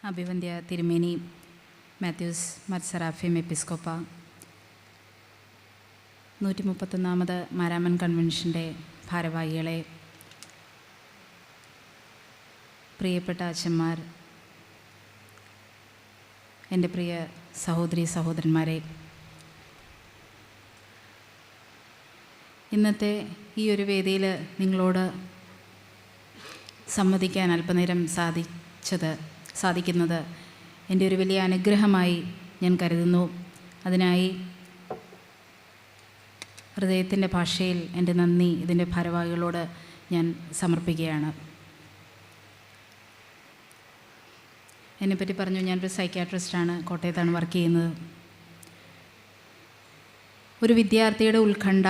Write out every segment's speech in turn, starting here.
അഭിവന്ദ്യ തിരുമേനി മാത്യൂസ് മത്സറാഫിം എപ്പിസ്കോപ്പ, 131 മാരാമൻ കൺവെൻഷൻ്റെ ഭാരവാഹികളെ, പ്രിയപ്പെട്ട അച്ഛന്മാർ, എൻ്റെ പ്രിയ സഹോദരി സഹോദരന്മാരെ, ഇന്നത്തെ ഈ ഒരു വേദിയിൽ നിങ്ങളോട് സംവദിക്കാൻ അല്പനേരം സാധിക്കുന്നത് എൻ്റെ ഒരു വലിയ അനുഗ്രഹമായി ഞാൻ കരുതുന്നു. അതിനായി ഹൃദയത്തിൻ്റെ ഭാഷയിൽ എൻ്റെ നന്ദി ഇതിൻ്റെ ഭാരവാഹികളോട് ഞാൻ സമർപ്പിക്കുകയാണ്. എന്നെപ്പറ്റി പറഞ്ഞു, ഞാനൊരു സൈക്യാട്രിസ്റ്റാണ്, കോട്ടയത്താണ് വർക്ക് ചെയ്യുന്നത്. ഒരു വിദ്യാർത്ഥിയുടെ ഉത്കണ്ഠ,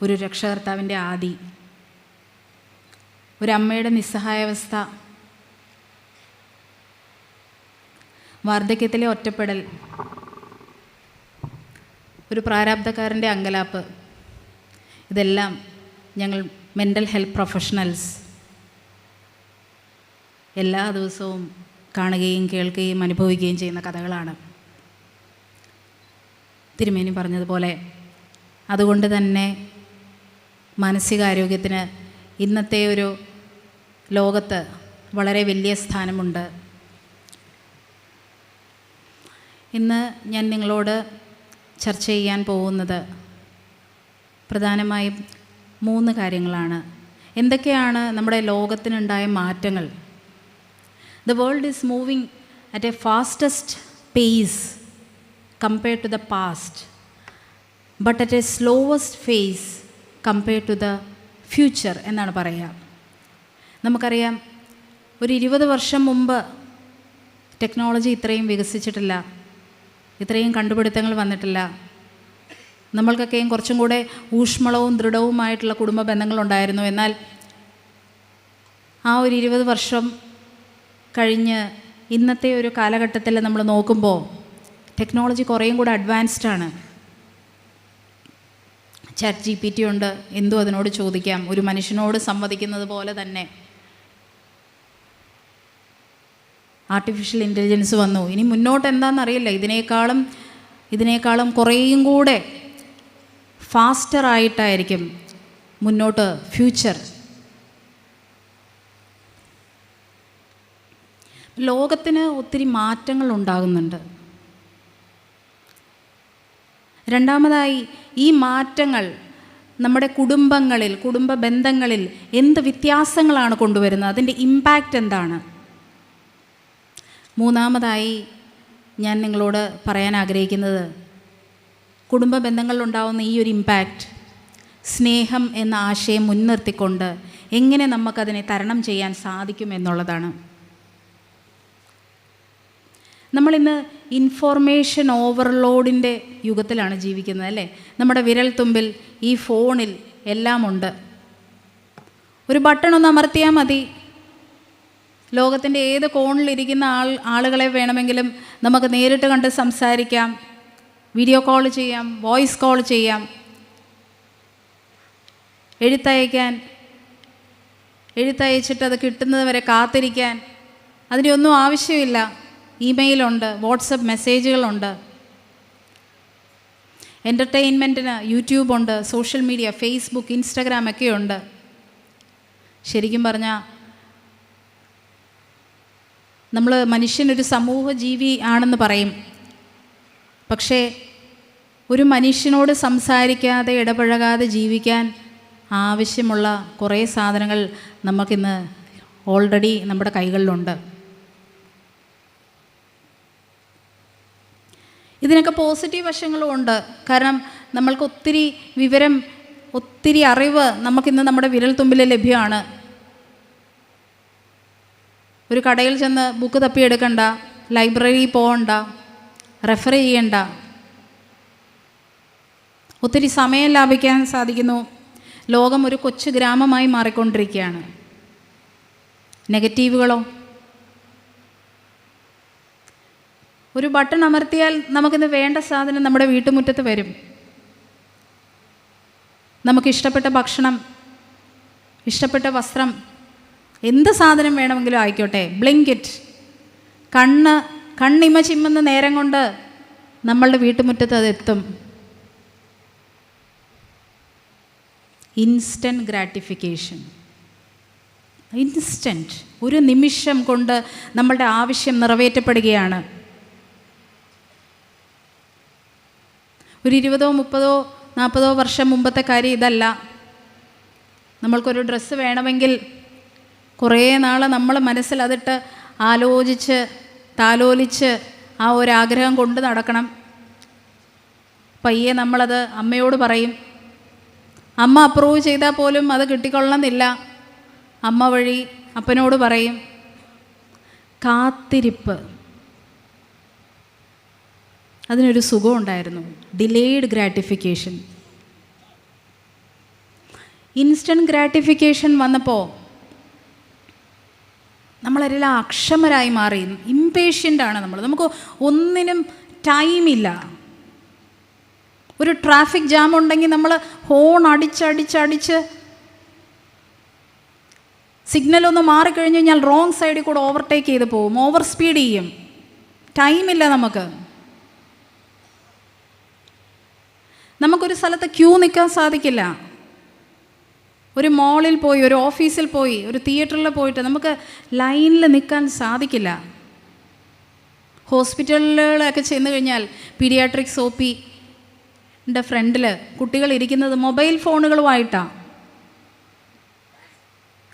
ഒരു രക്ഷകർത്താവിൻ്റെ ആദി, ഒരമ്മയുടെ നിസ്സഹായാവസ്ഥ, വാർദ്ധക്യത്തിലെ ഒറ്റപ്പെടൽ, ഒരു പ്രാരാബ്ധക്കാരൻ്റെ അങ്കലാപ്പ്, ഇതെല്ലാം ഞങ്ങൾ മെൻ്റൽ ഹെൽത്ത് പ്രൊഫഷണൽസ് എല്ലാ ദിവസവും കാണുകയും കേൾക്കുകയും അനുഭവിക്കുകയും ചെയ്യുന്ന കഥകളാണ്. തിരുമേനി പറഞ്ഞതുപോലെ അതുകൊണ്ട് തന്നെ മാനസികാരോഗ്യത്തിന് ഇന്നത്തെ ഒരു ലോകത്ത് വളരെ വലിയ സ്ഥാനമുണ്ട്. ഇന്ന് ഞാൻ നിങ്ങളോട് ചർച്ച ചെയ്യാൻ പോകുന്നത് പ്രധാനമായും 3 കാര്യങ്ങളാണ്. എന്തൊക്കെയാണ് നമ്മുടെ ലോകത്തിനുണ്ടായ മാറ്റങ്ങൾ? The world is moving at a fastest pace compared to the past, but at a slowest pace compared to the future എന്നാണ് പറയുക. നമുക്കറിയാം, ഒരു 20 വർഷം മുമ്പ് ടെക്നോളജി ഇത്രയും വികസിച്ചിട്ടില്ല, ഇത്രയും കണ്ടുപിടുത്തങ്ങൾ വന്നിട്ടില്ല. നമ്മൾക്കൊക്കെയും കുറച്ചും കൂടെ ഊഷ്മളവും ദൃഢവുമായിട്ടുള്ള കുടുംബ ബന്ധങ്ങളുണ്ടായിരുന്നു. എന്നാൽ ആ ഒരു 20 വർഷം കഴിഞ്ഞ് ഇന്നത്തെ ഒരു കാലഘട്ടത്തിൽ നമ്മൾ നോക്കുമ്പോൾ ടെക്നോളജി കുറേയും കൂടെ അഡ്വാൻസ്ഡ് ആണ്. ChatGPT ഉണ്ട്, എന്തും അതിനോട് ചോദിക്കാം. ഒരു മനുഷ്യനോട് സംവദിക്കുന്നത് പോലെ തന്നെ ആർട്ടിഫിഷ്യൽ ഇൻ്റലിജൻസ് വന്നു. ഇനി മുന്നോട്ട് എന്താണെന്നറിയില്ല. ഇതിനേക്കാളും കുറേയും കൂടെ ഫാസ്റ്ററായിട്ടായിരിക്കും മുന്നോട്ട് ഫ്യൂച്ചർ. ലോകത്തിന് ഒത്തിരി മാറ്റങ്ങൾ ഉണ്ടാകുന്നുണ്ട്. രണ്ടാമതായി, ഈ മാറ്റങ്ങൾ നമ്മുടെ കുടുംബ ബന്ധങ്ങളിൽ എന്ത് വ്യത്യാസങ്ങളാണ് കൊണ്ടുവരുന്നത്, അതിൻ്റെ ഇമ്പാക്റ്റ് എന്താണ്? മൂന്നാമതായി ഞാൻ നിങ്ങളോട് പറയാൻ ആഗ്രഹിക്കുന്നത്, കുടുംബ ബന്ധങ്ങളിലുണ്ടാകുന്ന ഈ ഒരു ഇമ്പാക്റ്റ്, സ്നേഹം എന്ന ആശയം മുൻനിർത്തിക്കൊണ്ട് എങ്ങനെ നമുക്കതിനെ തരണം ചെയ്യാൻ സാധിക്കും എന്നുള്ളതാണ്. നമ്മളിന്ന് ഇൻഫോർമേഷൻ ഓവർലോഡിൻ്റെ യുഗത്തിലാണ് ജീവിക്കുന്നത്, അല്ലേ? നമ്മുടെ വിരൽത്തുമ്പിൽ, ഈ ഫോണിൽ എല്ലാം ഉണ്ട്. ഒരു ബട്ടൺ ഒന്ന് അമർത്തിയാൽ മതി, ലോകത്തിൻ്റെ ഏത് കോണിലിരിക്കുന്ന ആളുകളെ വേണമെങ്കിലും നമുക്ക് നേരിട്ട് കണ്ട് സംസാരിക്കാം, വീഡിയോ കോൾ ചെയ്യാം, വോയിസ് കോൾ ചെയ്യാം. എഴുത്തയച്ചിട്ട് അത് കിട്ടുന്നത് വരെ കാത്തിരിക്കാൻ അതിൻ്റെ ഒന്നും ആവശ്യമില്ല. ഇമെയിലുണ്ട്, വാട്സപ്പ് മെസ്സേജുകളുണ്ട്. എൻ്റർടൈൻമെൻറ്റിന് യൂട്യൂബുണ്ട്, സോഷ്യൽ മീഡിയ, ഫേസ്ബുക്ക്, ഇൻസ്റ്റഗ്രാം ഒക്കെ ഉണ്ട്. ശരിക്കും പറഞ്ഞാൽ നമ്മൾ മനുഷ്യനൊരു സമൂഹ ജീവി ആണെന്ന് പറയും. പക്ഷേ ഒരു മനുഷ്യനോട് സംസാരിക്കാതെ ഇടപഴകാതെ ജീവിക്കാൻ ആവശ്യമുള്ള കുറേ സാധനങ്ങൾ നമുക്കിന്ന് ഓൾറെഡി നമ്മുടെ കൈകളിലുണ്ട്. ഇതിനൊക്കെ പോസിറ്റീവ് വശങ്ങളും ഉണ്ട്. കാരണം നമ്മൾക്ക് ഒത്തിരി വിവരം, ഒത്തിരി അറിവ് നമുക്കിന്ന് നമ്മുടെ വിരൽത്തുമ്പിൽ ലഭ്യമാണ്. ഒരു കടയിൽ ചെന്ന് ബുക്ക് തപ്പിയെടുക്കണ്ട, ലൈബ്രറിയിൽ പോകണ്ട, റെഫർ ചെയ്യണ്ട. ഒത്തിരി സമയം ലാഭിക്കാൻ സാധിക്കുന്നു. ലോകം ഒരു കൊച്ചു ഗ്രാമമായി മാറിക്കൊണ്ടിരിക്കുകയാണ്. നെഗറ്റീവുകളോ? ഒരു ബട്ടൺ അമർത്തിയാൽ നമുക്കിന്ന് വേണ്ട സാധനം നമ്മുടെ വീട്ടുമുറ്റത്ത് വരും. നമുക്കിഷ്ടപ്പെട്ട ഭക്ഷണം, ഇഷ്ടപ്പെട്ട വസ്ത്രം എന്ത് സാധനം വേണമെങ്കിലും ആയിക്കോട്ടെ, ബ്ലിങ്കിറ്റ്, കണ്ണിമ ചിമ്മുന്ന നേരം കൊണ്ട് നമ്മളുടെ വീട്ടുമുറ്റത്ത് അതെത്തും. ഇൻസ്റ്റൻറ്റ് ഗ്രാറ്റിഫിക്കേഷൻ, ഇൻസ്റ്റൻറ്റ്, ഒരു നിമിഷം കൊണ്ട് നമ്മളുടെ ആവശ്യം നിറവേറ്റപ്പെടുകയാണ്. ഒരു 20, 30, 40 വർഷം മുമ്പത്തെ കാര്യം ഇതല്ല. നമ്മൾക്കൊരു ഡ്രസ്സ് വേണമെങ്കിൽ കുറേ നാൾ നമ്മൾ മനസ്സിൽ അതിട്ട് ആലോചിച്ച് താലോലിച്ച് ആ ഒരാഗ്രഹം കൊണ്ട് നടക്കണം. പയ്യെ നമ്മളത് അമ്മയോട് പറയും. അമ്മ അപ്രൂവ് ചെയ്താൽ പോലും അത് കിട്ടിക്കൊള്ളണമെന്നില്ല. അമ്മ വഴി അപ്പനോട് പറയും. കാത്തിരിപ്പ്, അതിനൊരു സുഖമുണ്ടായിരുന്നു. Delayed gratification. ഇൻസ്റ്റൻറ്റ് ഗ്രാറ്റിഫിക്കേഷൻ വന്നപ്പോൾ നമ്മളെല്ലാം അക്ഷമരായി മാറി. ഇംപേഷ്യൻ്റാണ് നമ്മൾ. നമുക്ക് ഒന്നിനും ടൈമില്ല. ഒരു ട്രാഫിക് ജാം ഉണ്ടെങ്കിൽ നമ്മൾ ഹോൺ അടിച്ചടിച്ചടിച്ച് സിഗ്നലൊന്ന് മാറിക്കഴിഞ്ഞ് കഴിഞ്ഞാൽ റോങ് സൈഡിൽ കൂടെ ഓവർടേക്ക് ചെയ്ത് പോകും, ഓവർ സ്പീഡ് ചെയ്യും. ടൈമില്ല നമുക്ക്. നമുക്കൊരു സ്ഥലത്ത് ക്യൂ നിൽക്കാൻ സാധിക്കില്ല. ഒരു മോളിൽ പോയി, ഒരു ഓഫീസിൽ പോയി, ഒരു തിയേറ്ററിൽ പോയിട്ട് നമുക്ക് ലൈനിൽ നിൽക്കാൻ സാധിക്കില്ല. ഹോസ്പിറ്റലുകളൊക്കെ ചെന്ന് കഴിഞ്ഞാൽ പീഡിയാട്രിക്സ് OPയുടെ ഫ്രണ്ടിൽ കുട്ടികൾ ഇരിക്കുന്നത് മൊബൈൽ ഫോണുകളുമായിട്ടാണ്.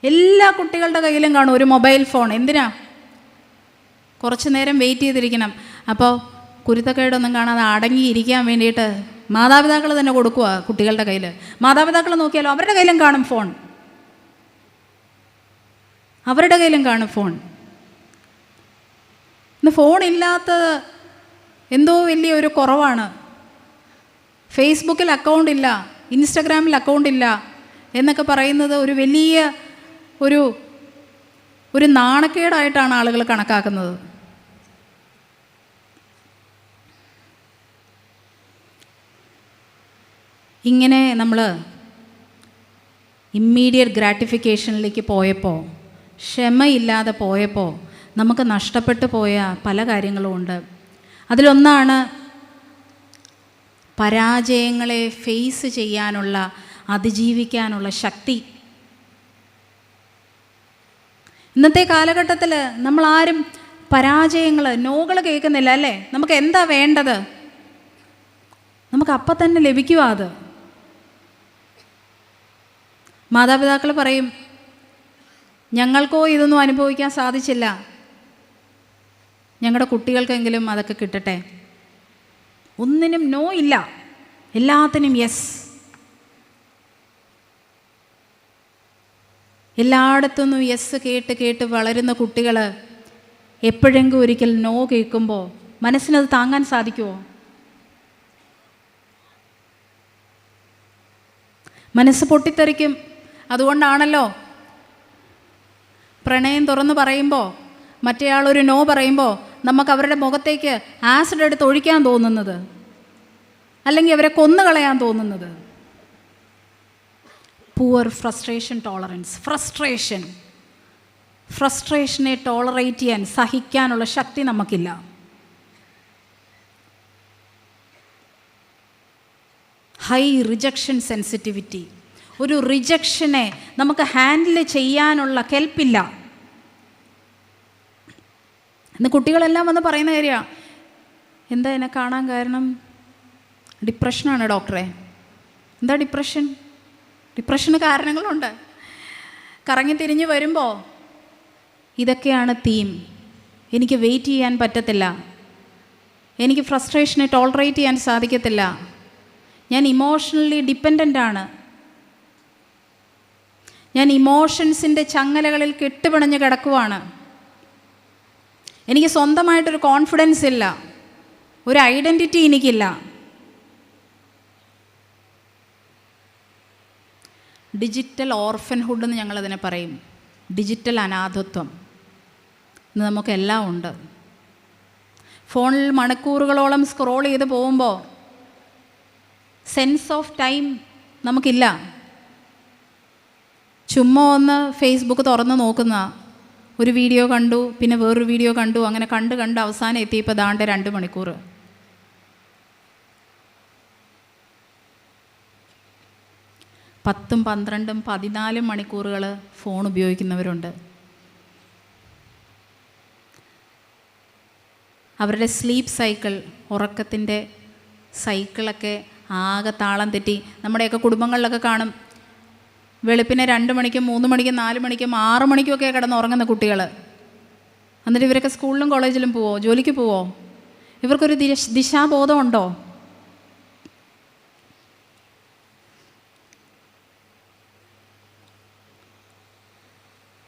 എല്ലാ കുട്ടികളുടെ കയ്യിലും കാണും ഒരു മൊബൈൽ ഫോൺ. എന്തിനാ? കുറച്ച് നേരം വെയിറ്റ് ചെയ്തിരിക്കണം. അപ്പോൾ കുരുത്തക്കേടൊന്നും കാണാതെ അടങ്ങിയിരിക്കാൻ വേണ്ടിയിട്ട് മാതാപിതാക്കൾ തന്നെ കൊടുക്കുക കുട്ടികളുടെ കയ്യിൽ. മാതാപിതാക്കൾ നോക്കിയാലോ അവരുടെ കയ്യിലും കാണും ഫോൺ, അവരുടെ കയ്യിലും കാണും ഫോൺ. ഇന്ന് ഫോണില്ലാത്തത് എന്തോ വലിയൊരു കുറവാണ്. ഫേസ്ബുക്കിൽ അക്കൗണ്ട് ഇല്ല, ഇൻസ്റ്റഗ്രാമിൽ അക്കൗണ്ട് ഇല്ല എന്നൊക്കെ പറയുന്നത് ഒരു വലിയ ഒരു നാണക്കേടായിട്ടാണ് ആളുകൾ കണക്കാക്കുന്നത്. ഇങ്ങനെ നമ്മൾ ഇമ്മീഡിയറ്റ് ഗ്രാറ്റിഫിക്കേഷനിലേക്ക് പോയപ്പോൾ, ക്ഷമയില്ലാതെ പോയപ്പോൾ നമുക്ക് നഷ്ടപ്പെട്ടു പോയ പല കാര്യങ്ങളും ഉണ്ട്. അതിലൊന്നാണ് പരാജയങ്ങളെ ഫേസ് ചെയ്യാനുള്ള, അതിജീവിക്കാനുള്ള ശക്തി. ഇന്നത്തെ കാലഘട്ടത്തിൽ നമ്മളാരും പരാജയങ്ങൾ, നോകൾ കേൾക്കുന്നില്ല അല്ലേ? നമുക്ക് എന്താ വേണ്ടത്? നമുക്ക് അപ്പം തന്നെ ലഭിക്കുക അത്. മാതാപിതാക്കൾ പറയും, ഞങ്ങൾക്കോ ഇതൊന്നും അനുഭവിക്കാൻ സാധിച്ചില്ല, ഞങ്ങളുടെ കുട്ടികൾക്കെങ്കിലും അതൊക്കെ കിട്ടട്ടെ. ഒന്നിനും നോ ഇല്ല, എല്ലാത്തിനും യെസ്. എല്ലായിടത്തുനിന്നും യെസ് കേട്ട് കേട്ട് വളരുന്ന കുട്ടികൾ എപ്പോഴെങ്കിലും ഒരിക്കൽ നോ കേൾക്കുമ്പോൾ മനസ്സിനത് താങ്ങാൻ സാധിക്കുമോ? മനസ്സ് പൊട്ടിത്തെറിക്കും. അതുകൊണ്ടാണല്ലോ പ്രണയം തുറന്ന് പറയുമ്പോൾ മറ്റേയാളൊരു നോ പറയുമ്പോൾ നമുക്ക് അവരുടെ മുഖത്തേക്ക് ആസിഡ് എടുത്ത് ഒഴിക്കാൻ തോന്നുന്നത്, അല്ലെങ്കിൽ അവരെ കൊന്നുകളയാൻ തോന്നുന്നത്. Poor frustration tolerance. ഫ്രസ്ട്രേഷനെ ടോളറേറ്റ് ചെയ്യാൻ, സഹിക്കാനുള്ള ശക്തി നമുക്കില്ല. High rejection sensitivity. ഒരു റിജക്ഷനെ നമുക്ക് ഹാൻഡിൽ ചെയ്യാനുള്ള കെൽപ്പില്ല. ഇന്ന് കുട്ടികളെല്ലാം വന്ന് പറയുന്ന കാര്യമാണ്, എന്താ എന്നെ കാണാൻ കാരണം? ഡിപ്രഷനാണ് ഡോക്ടറെ. എന്താ ഡിപ്രഷൻ? ഡിപ്രഷന് കാരണങ്ങളുണ്ട്. കറങ്ങി തിരിഞ്ഞ് വരുമ്പോൾ ഇതൊക്കെയാണ് തീം. എനിക്ക് വെയിറ്റ് ചെയ്യാൻ പറ്റത്തില്ല, എനിക്ക് ഫ്രസ്ട്രേഷനെ ടോളറേറ്റ് ചെയ്യാൻ സാധിക്കത്തില്ല, ഞാൻ ഇമോഷണലി ഡിപ്പെൻഡൻ്റ് ആണ്, ഞാൻ ഇമോഷൻസിൻ്റെ ചങ്ങലകളിൽ കെട്ടുപിണഞ്ഞ് കിടക്കുവാണ്, എനിക്ക് സ്വന്തമായിട്ടൊരു കോൺഫിഡൻസ് ഇല്ല, ഒരു ഐഡൻറ്റിറ്റി എനിക്കില്ല. ഡിജിറ്റൽ ഓർഫൻഹുഡ് എന്ന് ഞങ്ങളതിനെ പറയും. ഡിജിറ്റൽ അനാഥത്വം ഇന്ന് നമുക്കെല്ലാം ഉണ്ട്. ഫോണിൽ മണിക്കൂറുകളോളം സ്ക്രോൾ ചെയ്ത് പോകുമ്പോൾ സെൻസ് ഓഫ് ടൈം നമുക്കില്ല. ചുമ്മാ ഒന്ന് ഫേസ്ബുക്ക് തുറന്ന് നോക്കുന്ന ഒരു വീഡിയോ കണ്ടു, പിന്നെ വേറൊരു വീഡിയോ കണ്ടു, അങ്ങനെ കണ്ട് അവസാനം എത്തിയപ്പോൾ ദാണ്ട് 2 മണിക്കൂർ. പത്തും 12ഉം 14 മണിക്കൂറുകൾ ഫോൺ ഉപയോഗിക്കുന്നവരുണ്ട്. അവരുടെ സ്ലീപ്പ് സൈക്കിൾ, ഉറക്കത്തിൻ്റെ സൈക്കിളൊക്കെ ആകെ താളം തെറ്റി. നമ്മുടെയൊക്കെ കുടുംബങ്ങളിലൊക്കെ കാണും, വെളുപ്പിനെ 2 മണിക്കും 3 മണിക്കും 4 മണിക്കും 6 മണിക്കുമൊക്കെ കിടന്ന് ഉറങ്ങുന്ന കുട്ടികൾ. എന്നിട്ട് ഇവരൊക്കെ സ്കൂളിലും കോളേജിലും പോവോ, ജോലിക്ക് പോവോ? ഇവർക്കൊരു ദിശാബോധമുണ്ടോ?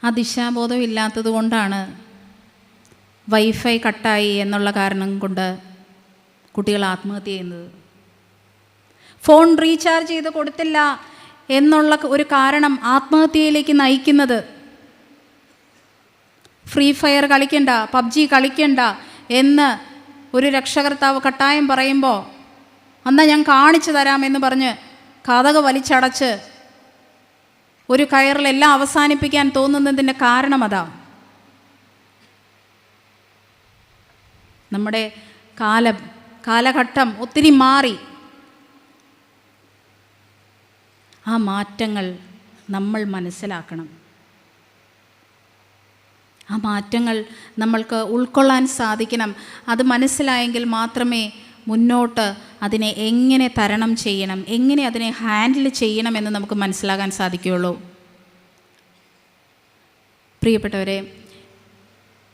ആ ദിശാബോധം ഇല്ലാത്തത് കൊണ്ടാണ് വൈഫൈ കട്ടായി എന്നുള്ള കാരണം കൊണ്ട് കുട്ടികൾ ആത്മഹത്യ ചെയ്യുന്നത്. ഫോൺ റീചാർജ് ചെയ്ത് കൊടുത്തില്ല എന്നുള്ള ഒരു കാരണം ആത്മഹത്യയിലേക്ക് നയിക്കുന്നത്. ഫ്രീ ഫയർ കളിക്കണ്ട, പബ്ജി കളിക്കണ്ട എന്ന് ഒരു രക്ഷകർത്താവ് കട്ടായം പറയുമ്പോൾ എന്നാൽ ഞാൻ കാണിച്ചു തരാമെന്ന് പറഞ്ഞ് കതക് വലിച്ചടച്ച് ഒരു കയറിലെല്ലാം അവസാനിപ്പിക്കാൻ തോന്നുന്നതിൻ്റെ കാരണം അതാ. നമ്മുടെ കാലഘട്ടം ഒത്തിരി മാറി. ആ മാറ്റങ്ങൾ നമ്മൾ മനസ്സിലാക്കണം. ആ മാറ്റങ്ങൾ നമ്മൾക്ക് ഉൾക്കൊള്ളാൻ സാധിക്കണം. അത് മനസ്സിലായെങ്കിൽ മാത്രമേ മുന്നോട്ട് അതിനെ എങ്ങനെ തരണം ചെയ്യണം, എങ്ങനെ അതിനെ ഹാൻഡിൽ ചെയ്യണമെന്ന് നമുക്ക് മനസ്സിലാകാൻ സാധിക്കുകയുള്ളൂ. പ്രിയപ്പെട്ടവരെ,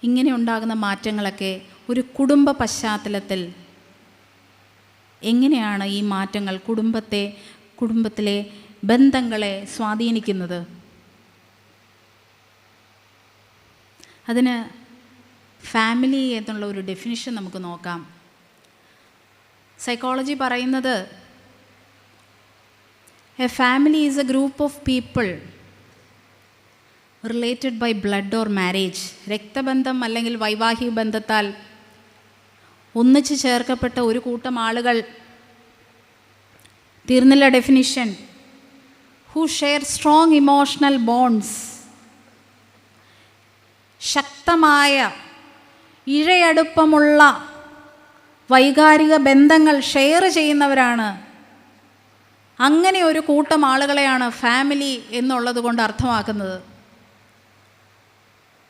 ഇങ്ങനെ ഉണ്ടാകുന്ന മാറ്റങ്ങളൊക്കെ ഒരു കുടുംബ പശ്ചാത്തലത്തിൽ എങ്ങനെയാണ് ഈ മാറ്റങ്ങൾ കുടുംബത്തിലെ ബന്ധങ്ങളെ സ്വാധീനിക്കുന്നത്? അതിന് ഫാമിലി എന്നുള്ള ഒരു ഡെഫിനിഷൻ നമുക്ക് നോക്കാം. സൈക്കോളജി പറയുന്നത് a family is a group of people related by blood or marriage. രക്തബന്ധം അല്ലെങ്കിൽ വൈവാഹിക ബന്ധത്താൽ ഒന്നിച്ച് ചേർക്കപ്പെട്ട ഒരു കൂട്ടം ആളുകൾ. തീർന്നില്ല definition. Who share strong emotional bonds. ശക്തമായ ഇഴയടുപ്പമുള്ള വൈകാരിക ബന്ധങ്ങൾ ഷെയർ ചെയ്യുന്നവരാണ്. അങ്ങനെ ഒരു കൂട്ടം ആളുകളെയാണ് ഫാമിലി എന്നുള്ളത് കൊണ്ട് അർത്ഥമാക്കുന്നത്.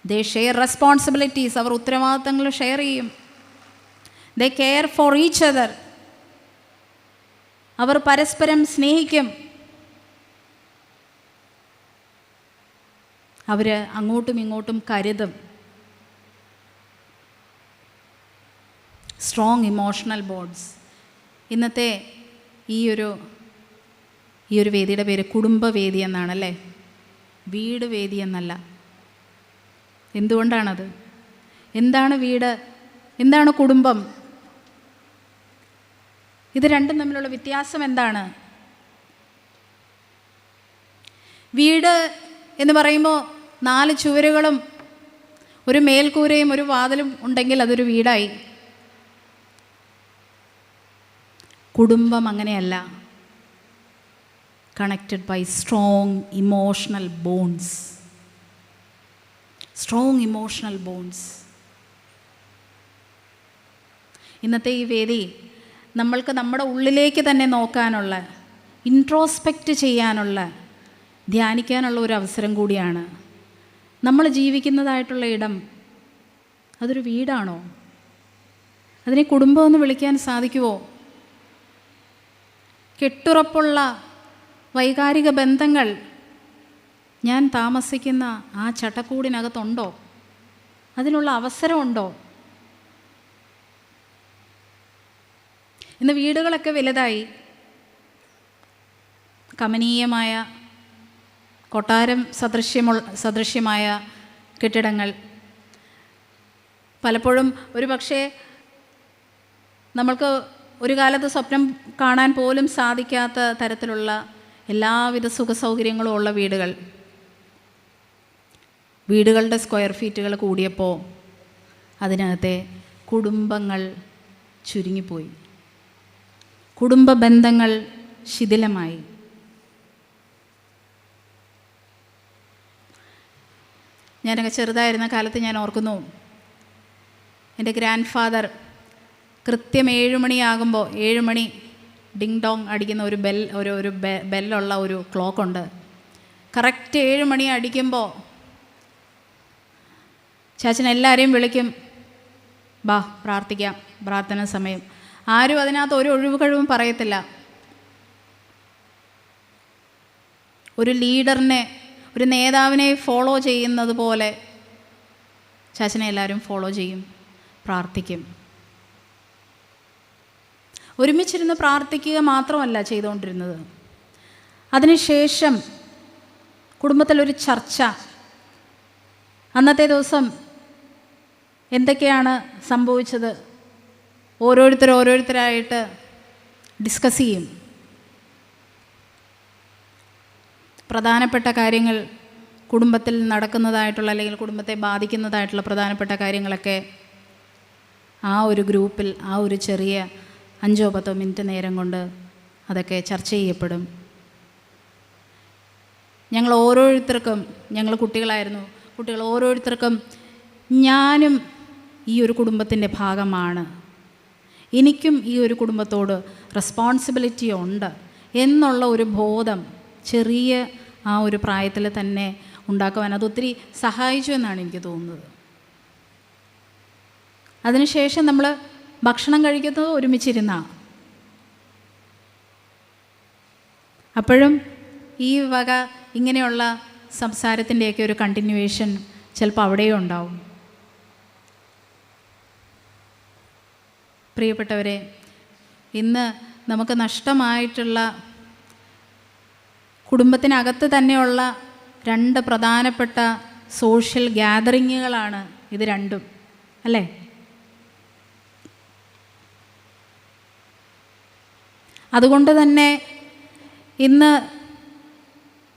ദേ ഷെയർ റെസ്പോൺസിബിലിറ്റീസ്. അവർ ഉത്തരവാദിത്തങ്ങൾ ഷെയർ ചെയ്യും. ദേ കെയർ ഫോർ ഈച്ച് അതർ. അവർ പരസ്പരം സ്നേഹിക്കും. അവർ അങ്ങോട്ടും ഇങ്ങോട്ടും കരുതും. Strong emotional bonds. ഇന്നത്തെ ഈ ഒരു വേദിയുടെ പേര് കുടുംബവേദി എന്നാണല്ലേ, വീട് വേദി എന്നല്ല. എന്തുകൊണ്ടാണത്? എന്താണ് വീട്? എന്താണ് കുടുംബം? ഇത് രണ്ടും തമ്മിലുള്ള വ്യത്യാസം എന്താണ്? വീട് എന്ന് പറയുമ്പോൾ 4 ചുവരുകളും ഒരു മേൽക്കൂരയും ഒരു വാതിലും ഉണ്ടെങ്കിൽ അതൊരു വീടായി. കുടുംബം അങ്ങനെയല്ല. Connected by strong emotional bonds. Strong emotional bonds. ഇന്നത്തെ ഈ വേദി നമ്മൾക്ക് നമ്മുടെ ഉള്ളിലേക്ക് തന്നെ നോക്കാനുള്ള, ഇൻട്രോസ്പെക്റ്റ് ചെയ്യാനുള്ള, ധ്യാനിക്കാനുള്ള ഒരു അവസരം കൂടിയാണ്. നമ്മൾ ജീവിക്കുന്നതായിട്ടുള്ള ഇടം അതൊരു വീടാണോ? അതിനെ കുടുംബമെന്ന് വിളിക്കാൻ സാധിക്കുമോ? കെട്ടുറപ്പുള്ള വൈകാരിക ബന്ധങ്ങൾ ഞാൻ താമസിക്കുന്ന ആ ചട്ടക്കൂടിനകത്തുണ്ടോ? അതിനുള്ള അവസരമുണ്ടോ? ഇന്ന് വീടുകളൊക്കെ വലുതായി. കമനീയമായ കൊട്ടാരം സദൃശ്യമായ കെട്ടിടങ്ങൾ. പലപ്പോഴും ഒരു പക്ഷേ നമ്മൾക്ക് ഒരു കാലത്ത് സ്വപ്നം കാണാൻ പോലും സാധിക്കാത്ത തരത്തിലുള്ള എല്ലാവിധ സുഖസൗകര്യങ്ങളും ഉള്ള വീടുകളുടെ സ്ക്വയർ ഫീറ്റുകൾ കൂടിയപ്പോൾ അതിനകത്തെ കുടുംബങ്ങൾ ചുരുങ്ങിപ്പോയി. കുടുംബ ബന്ധങ്ങൾ ശിഥിലമായി. ഞാനൊക്കെ ചെറുതായിരുന്ന കാലത്ത് ഞാൻ ഓർക്കുന്നു, എൻ്റെ ഗ്രാൻഡ് ഫാദർ കൃത്യം 7 മണിയാകുമ്പോൾ 7 മണി ഡിങ് ഡോങ് അടിക്കുന്ന ഒരു ബെല്ലുള്ള ഒരു ക്ലോക്കുണ്ട്. കറക്റ്റ് 7 മണി അടിക്കുമ്പോൾ ചാച്ചൻ എല്ലാവരെയും വിളിക്കും, ബാ പ്രാർത്ഥിക്കാം, പ്രാർത്ഥന സമയം. ആരും അതിനകത്ത് ഒരു ഒഴിവ് കഴിവും പറയത്തില്ല. ഒരു ലീഡറിനെ, ഒരു നേതാവിനെ ഫോളോ ചെയ്യുന്നത് പോലെ ചാച്ചനെ എല്ലാവരും ഫോളോ ചെയ്യും, പ്രാർത്ഥിക്കും. ഒരുമിച്ചിരുന്ന് പ്രാർത്ഥിക്കുക മാത്രമല്ല ചെയ്തുകൊണ്ടിരുന്നത്. അതിനുശേഷം കുടുംബത്തിലൊരു ചർച്ച. അന്നത്തെ ദിവസം എന്തൊക്കെയാണ് സംഭവിച്ചത് ഓരോരുത്തരായിട്ട് ഡിസ്കസ് ചെയ്യും. പ്രധാനപ്പെട്ട കാര്യങ്ങൾ, കുടുംബത്തിൽ നടക്കുന്നതായിട്ടുള്ള അല്ലെങ്കിൽ കുടുംബത്തെ ബാധിക്കുന്നതായിട്ടുള്ള പ്രധാനപ്പെട്ട കാര്യങ്ങളൊക്കെ ആ ഒരു ഗ്രൂപ്പിൽ ആ ഒരു ചെറിയ 5-10 മിനിറ്റ് നേരം കൊണ്ട് അതൊക്കെ ചർച്ച ചെയ്യപ്പെടും. ഞങ്ങൾ ഓരോരുത്തർക്കും, ഞങ്ങൾ കുട്ടികൾ ഓരോരുത്തർക്കും ഞാനും ഈ ഒരു കുടുംബത്തിൻ്റെ ഭാഗമാണ്, എനിക്കും ഈ ഒരു കുടുംബത്തോട് റെസ്പോൺസിബിലിറ്റി ഉണ്ട് എന്നുള്ള ഒരു ബോധം ചെറിയ ആ ഒരു പ്രായത്തിൽ തന്നെ ഉണ്ടാക്കുവാൻ അതൊത്തിരി സഹായിച്ചു എന്നാണ് എനിക്ക് തോന്നുന്നത്. അതിനുശേഷം നമ്മൾ ഭക്ഷണം കഴിക്കുന്നത് ഒരുമിച്ചിരുന്നാണ്. അപ്പോഴും ഈ വക ഇങ്ങനെയുള്ള സംസാരത്തിൻ്റെയൊക്കെ ഒരു കണ്ടിന്യൂവേഷൻ ചിലപ്പോൾ അവിടെയും ഉണ്ടാവും. പ്രിയപ്പെട്ടവരെ, ഇന്ന് നമുക്ക് നഷ്ടമായിട്ടുള്ള കുടുംബത്തിനകത്ത് തന്നെയുള്ള 2 പ്രധാനപ്പെട്ട സോഷ്യൽ ഗ്യാതറിങ്ങുകളാണ് ഇത് രണ്ടും, അല്ലേ? അതുകൊണ്ട് തന്നെ ഇന്ന്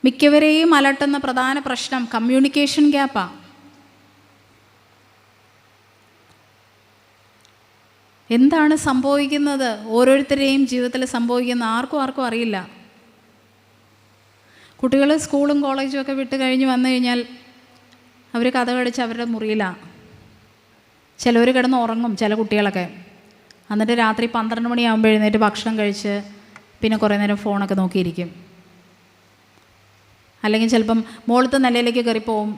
മിക്കവരെയും അലട്ടുന്ന പ്രധാന പ്രശ്നം കമ്മ്യൂണിക്കേഷൻ ഗ്യാപ്പാണ്. എന്താണ് സംഭവിക്കുന്നത്, ഓരോരുത്തരെയും ജീവിതത്തിൽ സംഭവിക്കുന്ന ആർക്കും അറിയില്ല. കുട്ടികൾ സ്കൂളും കോളേജും ഒക്കെ വിട്ട് കഴിഞ്ഞ് വന്നു കഴിഞ്ഞാൽ അവർ കഥ കടിച്ച് അവരുടെ മുറിയിലാണ്. ചിലവർ കിടന്ന് ഉറങ്ങും, ചില കുട്ടികളൊക്കെ. എന്നിട്ട് രാത്രി 12 മണിയാകുമ്പോൾ എഴുന്നേറ്റ് ഭക്ഷണം കഴിച്ച് പിന്നെ കുറേ നേരം ഫോണൊക്കെ നോക്കിയിരിക്കും. അല്ലെങ്കിൽ ചിലപ്പം മുകളിലത്തെ നിലയിലേക്ക് കയറിപ്പോവും.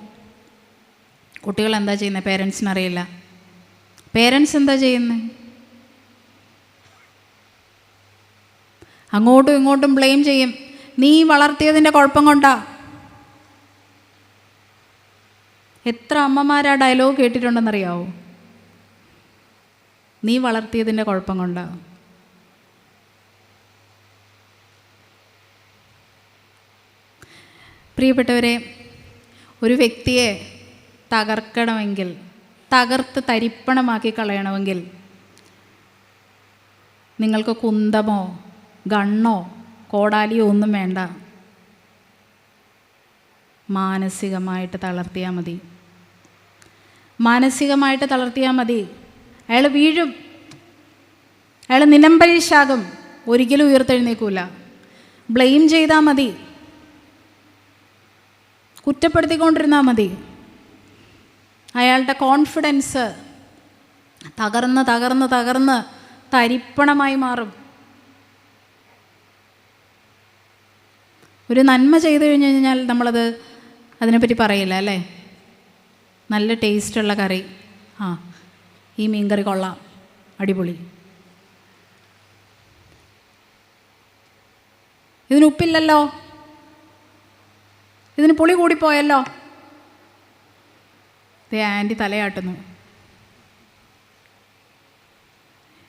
കുട്ടികൾ എന്താ ചെയ്യുന്നത് പേരൻസിനറിയില്ല. പേരൻസ് എന്താ ചെയ്യുന്നത്? അങ്ങോട്ടും ഇങ്ങോട്ടും ബ്ലെയിം ചെയ്യും. നീ വളർത്തിയതിൻ്റെ കുഴപ്പം കൊണ്ടാ. എത്ര അമ്മമാരാ ഡയലോഗ് കേട്ടിട്ടുണ്ടെന്നറിയാവോ? നീ വളർത്തിയതിൻ്റെ കുഴപ്പം കൊണ്ടാ. പ്രിയപ്പെട്ടവരെ, ഒരു വ്യക്തിയെ തകർക്കണമെങ്കിൽ, തകർത്ത് തരിപ്പണമാക്കി കളയണമെങ്കിൽ നിങ്ങൾക്ക് കുന്തമോ ഗണ്ണോ കോടാലിയോ ഒന്നും വേണ്ട. മാനസികമായിട്ട് തളർത്തിയാൽ മതി. മാനസികമായിട്ട് തളർത്തിയാൽ മതി. അയാൾ വീഴും, അയാൾ നിലംപരിശാകും, ഒരിക്കലും ഉയർത്തെഴുന്നേക്കൂല. ബ്ലെയിം ചെയ്താൽ മതി, കുറ്റപ്പെടുത്തിക്കൊണ്ടിരുന്നാൽ മതി. അയാളുടെ കോൺഫിഡൻസ് തകർന്ന് തരിപ്പണമായി മാറും. ഒരു നന്മ ചെയ്തു കഴിഞ്ഞ് കഴിഞ്ഞാൽ അതിനെപ്പറ്റി പറയില്ല, അല്ലേ? നല്ല ടേസ്റ്റുള്ള കറി, ഈ മീൻകറി കൊള്ളാം, അടിപൊളി. ഇതിന് ഉപ്പില്ലല്ലോ, ഇതിന് പുളി കൂടിപ്പോയല്ലോ, ആൻറ്റി തലയാട്ടുന്നു.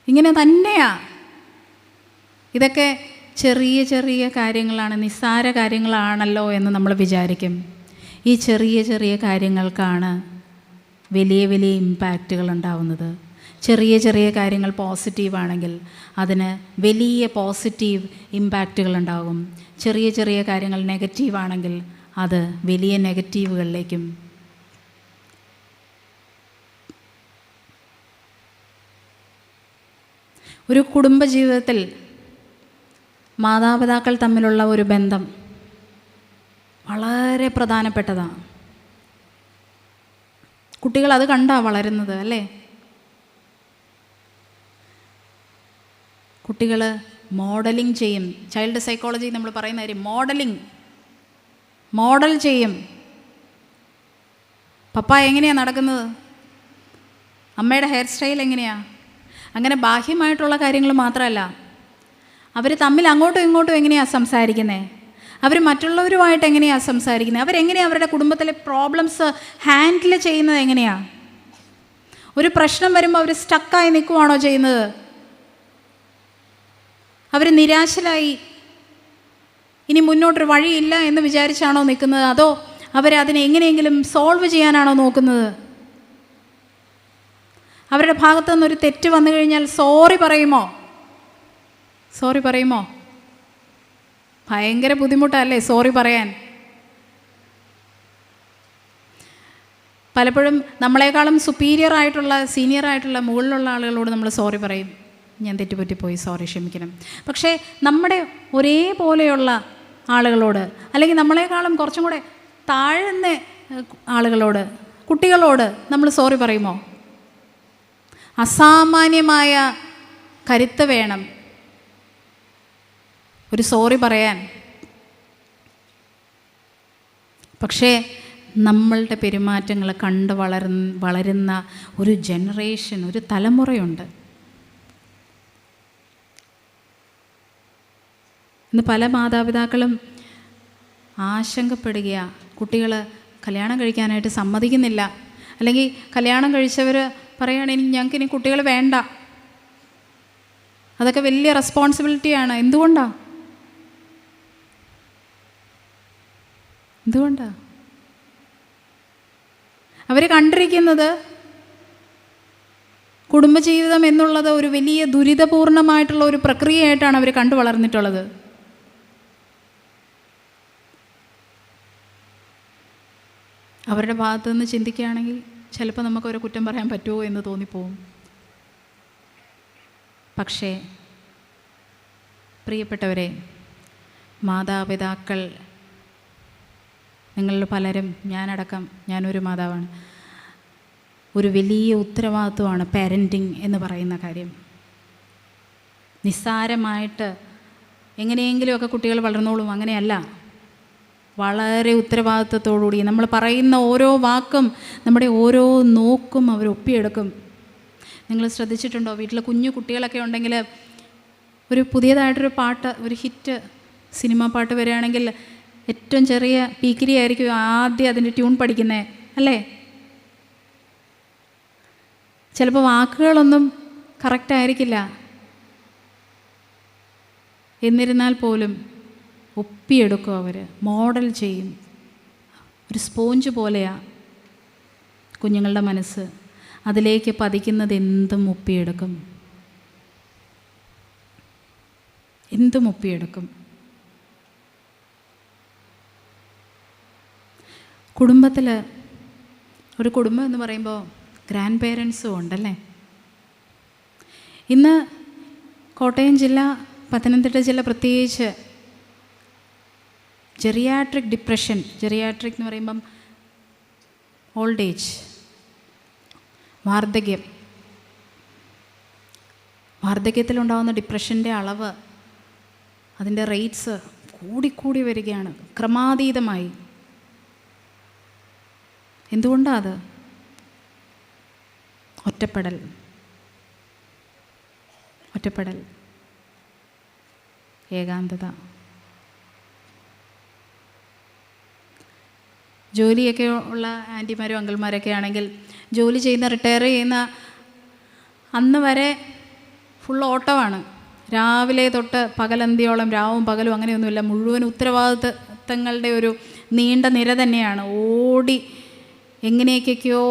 ഇങ്ങനെ തന്നെയാ. ഇതൊക്കെ ചെറിയ ചെറിയ കാര്യങ്ങളാണ്, നിസ്സാര കാര്യങ്ങളാണല്ലോ എന്ന് നമ്മൾ വിചാരിക്കും. ഈ ചെറിയ ചെറിയ കാര്യങ്ങൾക്കാണ് വലിയ വലിയ ഇമ്പാക്റ്റുകൾ ഉണ്ടാവുന്നത്. ചെറിയ ചെറിയ കാര്യങ്ങൾ പോസിറ്റീവാണെങ്കിൽ അതിന് വലിയ പോസിറ്റീവ് ഇമ്പാക്റ്റുകൾ ഉണ്ടാകും. ചെറിയ ചെറിയ കാര്യങ്ങൾ നെഗറ്റീവാണെങ്കിൽ അത് വലിയ നെഗറ്റീവുകളിലേക്കും. ഒരു കുടുംബജീവിതത്തിൽ മാതാപിതാക്കൾ തമ്മിലുള്ള ഒരു ബന്ധം വളരെ പ്രധാനപ്പെട്ടതാണ്. കുട്ടികൾ അത് കണ്ടാ വളരുന്നത് അല്ലേ? കുട്ടികൾ മോഡലിംഗ് ചെയ്യും. ചൈൽഡ് സൈക്കോളജി നമ്മൾ പറയുന്ന കാര്യം മോഡൽ ചെയ്യും. പപ്പ എങ്ങനെയാണ് നടക്കുന്നത്, അമ്മയുടെ ഹെയർ സ്റ്റൈൽ എങ്ങനെയാണ്, അങ്ങനെ ബാഹ്യമായിട്ടുള്ള കാര്യങ്ങൾ മാത്രമല്ല, അവർ തമ്മിൽ അങ്ങോട്ടും ഇങ്ങോട്ടും എങ്ങനെയാണ് സംസാരിക്കുന്നത്, അവർ മറ്റുള്ളവരുമായിട്ട് എങ്ങനെയാണ് സംസാരിക്കുന്നത്, അവരെങ്ങനെയാണ് അവരുടെ കുടുംബത്തിലെ പ്രോബ്ലംസ് ഹാൻഡിൽ ചെയ്യുന്നത്, എങ്ങനെയാണ് ഒരു പ്രശ്നം വരുമ്പോൾ അവർ സ്റ്റക്കായി നിൽക്കുവാണോ ചെയ്യുന്നത്, അവർ നിരാശരായി ഇനി മുന്നോട്ടൊരു വഴിയില്ല എന്ന് വിചാരിച്ചാണോ നിൽക്കുന്നത്, അതോ അവരതിനെ എങ്ങനെയെങ്കിലും സോൾവ് ചെയ്യാനാണോ നോക്കുന്നത്? അവരുടെ ഭാഗത്തു നിന്നൊരു തെറ്റ് വന്നു കഴിഞ്ഞാൽ സോറി പറയുമോ? ഭയങ്കര ബുദ്ധിമുട്ടല്ലേ സോറി പറയാൻ. പലപ്പോഴും നമ്മളെക്കാളും സീനിയർ ആയിട്ടുള്ള മുകളിലുള്ള ആളുകളോട് നമ്മൾ സോറി പറയും, ഞാൻ തെറ്റുപറ്റിപ്പോയി, സോറി, ക്ഷമിക്കണം. പക്ഷേ നമ്മുടെ ഒരേപോലെയുള്ള ആളുകളോട്, അല്ലെങ്കിൽ നമ്മളെക്കാളും കുറച്ചും കൂടെ താഴ്ന്ന ആളുകളോട്, കുട്ടികളോട് നമ്മൾ സോറി പറയുമോ? അസാമാന്യമായ കരുത്ത് വേണം ഒരു സോറി പറയാൻ. പക്ഷേ നമ്മളുടെ പെരുമാറ്റങ്ങൾ കണ്ട് വളരുന്ന ഒരു ജനറേഷൻ, ഒരു തലമുറയുണ്ട്. ഇന്ന് പല മാതാപിതാക്കളും ആശങ്കപ്പെടുകയാണ്, കുട്ടികൾ കല്യാണം കഴിക്കാനായിട്ട് സമ്മതിക്കുന്നില്ല, അല്ലെങ്കിൽ കല്യാണം കഴിച്ചവർ പറയുകയാണെങ്കിൽ ഞങ്ങൾക്കിനി കുട്ടികൾ വേണ്ട. അതൊക്കെ വലിയ റെസ്പോൺസിബിലിറ്റിയാണ്. എന്തുകൊണ്ടാണ്? അവർ കണ്ടിരിക്കുന്നത് കുടുംബജീവിതം എന്നുള്ളത് ഒരു വലിയ ദുരിതപൂർണമായിട്ടുള്ള ഒരു പ്രക്രിയയായിട്ടാണ് അവർ കണ്ടു വളർന്നിട്ടുള്ളത്. അവരുടെ ഭാഗത്തു നിന്ന് ചിന്തിക്കുകയാണെങ്കിൽ ചിലപ്പോൾ നമുക്കവരെ കുറ്റം പറയാൻ പറ്റുമോ എന്ന് തോന്നിപ്പോവും. പക്ഷേ പ്രിയപ്പെട്ടവരെ, മാതാപിതാക്കൾ, നിങ്ങളിൽ പലരും, ഞാനൊരു മാതാവാണ്, ഒരു വലിയ ഉത്തരവാദിത്വമാണ് പാരൻറ്റിങ് എന്ന് പറയുന്ന കാര്യം. നിസ്സാരമായിട്ട് എങ്ങനെയെങ്കിലുമൊക്കെ കുട്ടികൾ വളർന്നോളും, അങ്ങനെയല്ല. വളരെ ഉത്തരവാദിത്വത്തോടുകൂടി നമ്മൾ പറയുന്ന ഓരോ വാക്കും, നമ്മുടെ ഓരോ നോക്കും അവർ ഒപ്പിയെടുക്കും. നിങ്ങൾ ശ്രദ്ധിച്ചിട്ടുണ്ടോ, വീട്ടിൽ കുഞ്ഞു കുട്ടികളൊക്കെ ഉണ്ടെങ്കിൽ ഒരു പുതിയതായിട്ടൊരു പാട്ട്, ഒരു ഹിറ്റ് സിനിമ പാട്ട് വരികയാണെങ്കിൽ ഏറ്റവും ചെറിയ പീക്കിരി ആയിരിക്കും ആദ്യം അതിൻ്റെ ട്യൂൺ പഠിക്കുന്നത്, അല്ലേ? ചിലപ്പോൾ വാക്കുകളൊന്നും കറക്റ്റായിരിക്കില്ല, എന്നിരുന്നാൽ പോലും ഒപ്പിയെടുക്കും. അവർ മോഡൽ ചെയ്യും. ഒരു സ്പോഞ്ച് പോലെയാണ് കുഞ്ഞുങ്ങളുടെ മനസ്സ്. അതിലേക്ക് പതിക്കുന്നത് എന്തും ഒപ്പിയെടുക്കും. കുടുംബത്തിൽ, ഒരു കുടുംബം എന്ന് പറയുമ്പോൾ ഗ്രാൻഡ് പേരൻസും ഉണ്ടല്ലേ. ഇന്ന് കോട്ടയം ജില്ല, പത്തനംതിട്ട ജില്ല പ്രത്യേകിച്ച് ജെറിയാട്രിക് ഡിപ്രഷൻ, ജെറിയാട്രിക് എന്ന് പറയുമ്പം ഓൾഡ് ഏജ്, വാർദ്ധക്യത്തിലുണ്ടാകുന്ന ഡിപ്രഷൻ്റെ അളവ്, അതിൻ്റെ റേറ്റ്സ് കൂടിക്കൂടി വരികയാണ് ക്രമാതീതമായി. എന്തുകൊണ്ടാണ് അത്? ഒറ്റപ്പെടൽ, ഏകാന്തത. ജോലിയൊക്കെ ഉള്ള ആൻറ്റിമാരും അങ്കിൾമാരൊക്കെ ആണെങ്കിൽ ജോലി ചെയ്യുന്ന, റിട്ടയർ ചെയ്യുന്ന അന്ന് വരെ ഫുൾ ഓട്ടമാണ്. രാവിലെ തൊട്ട് പകലന്തിയോളം, രാവും പകലും അങ്ങനെയൊന്നുമില്ല, മുഴുവൻ ഉത്തരവാദിത്തങ്ങളുടെ ഒരു നീണ്ട നിര തന്നെയാണ്. ഓടി എങ്ങനെയൊക്കെയോ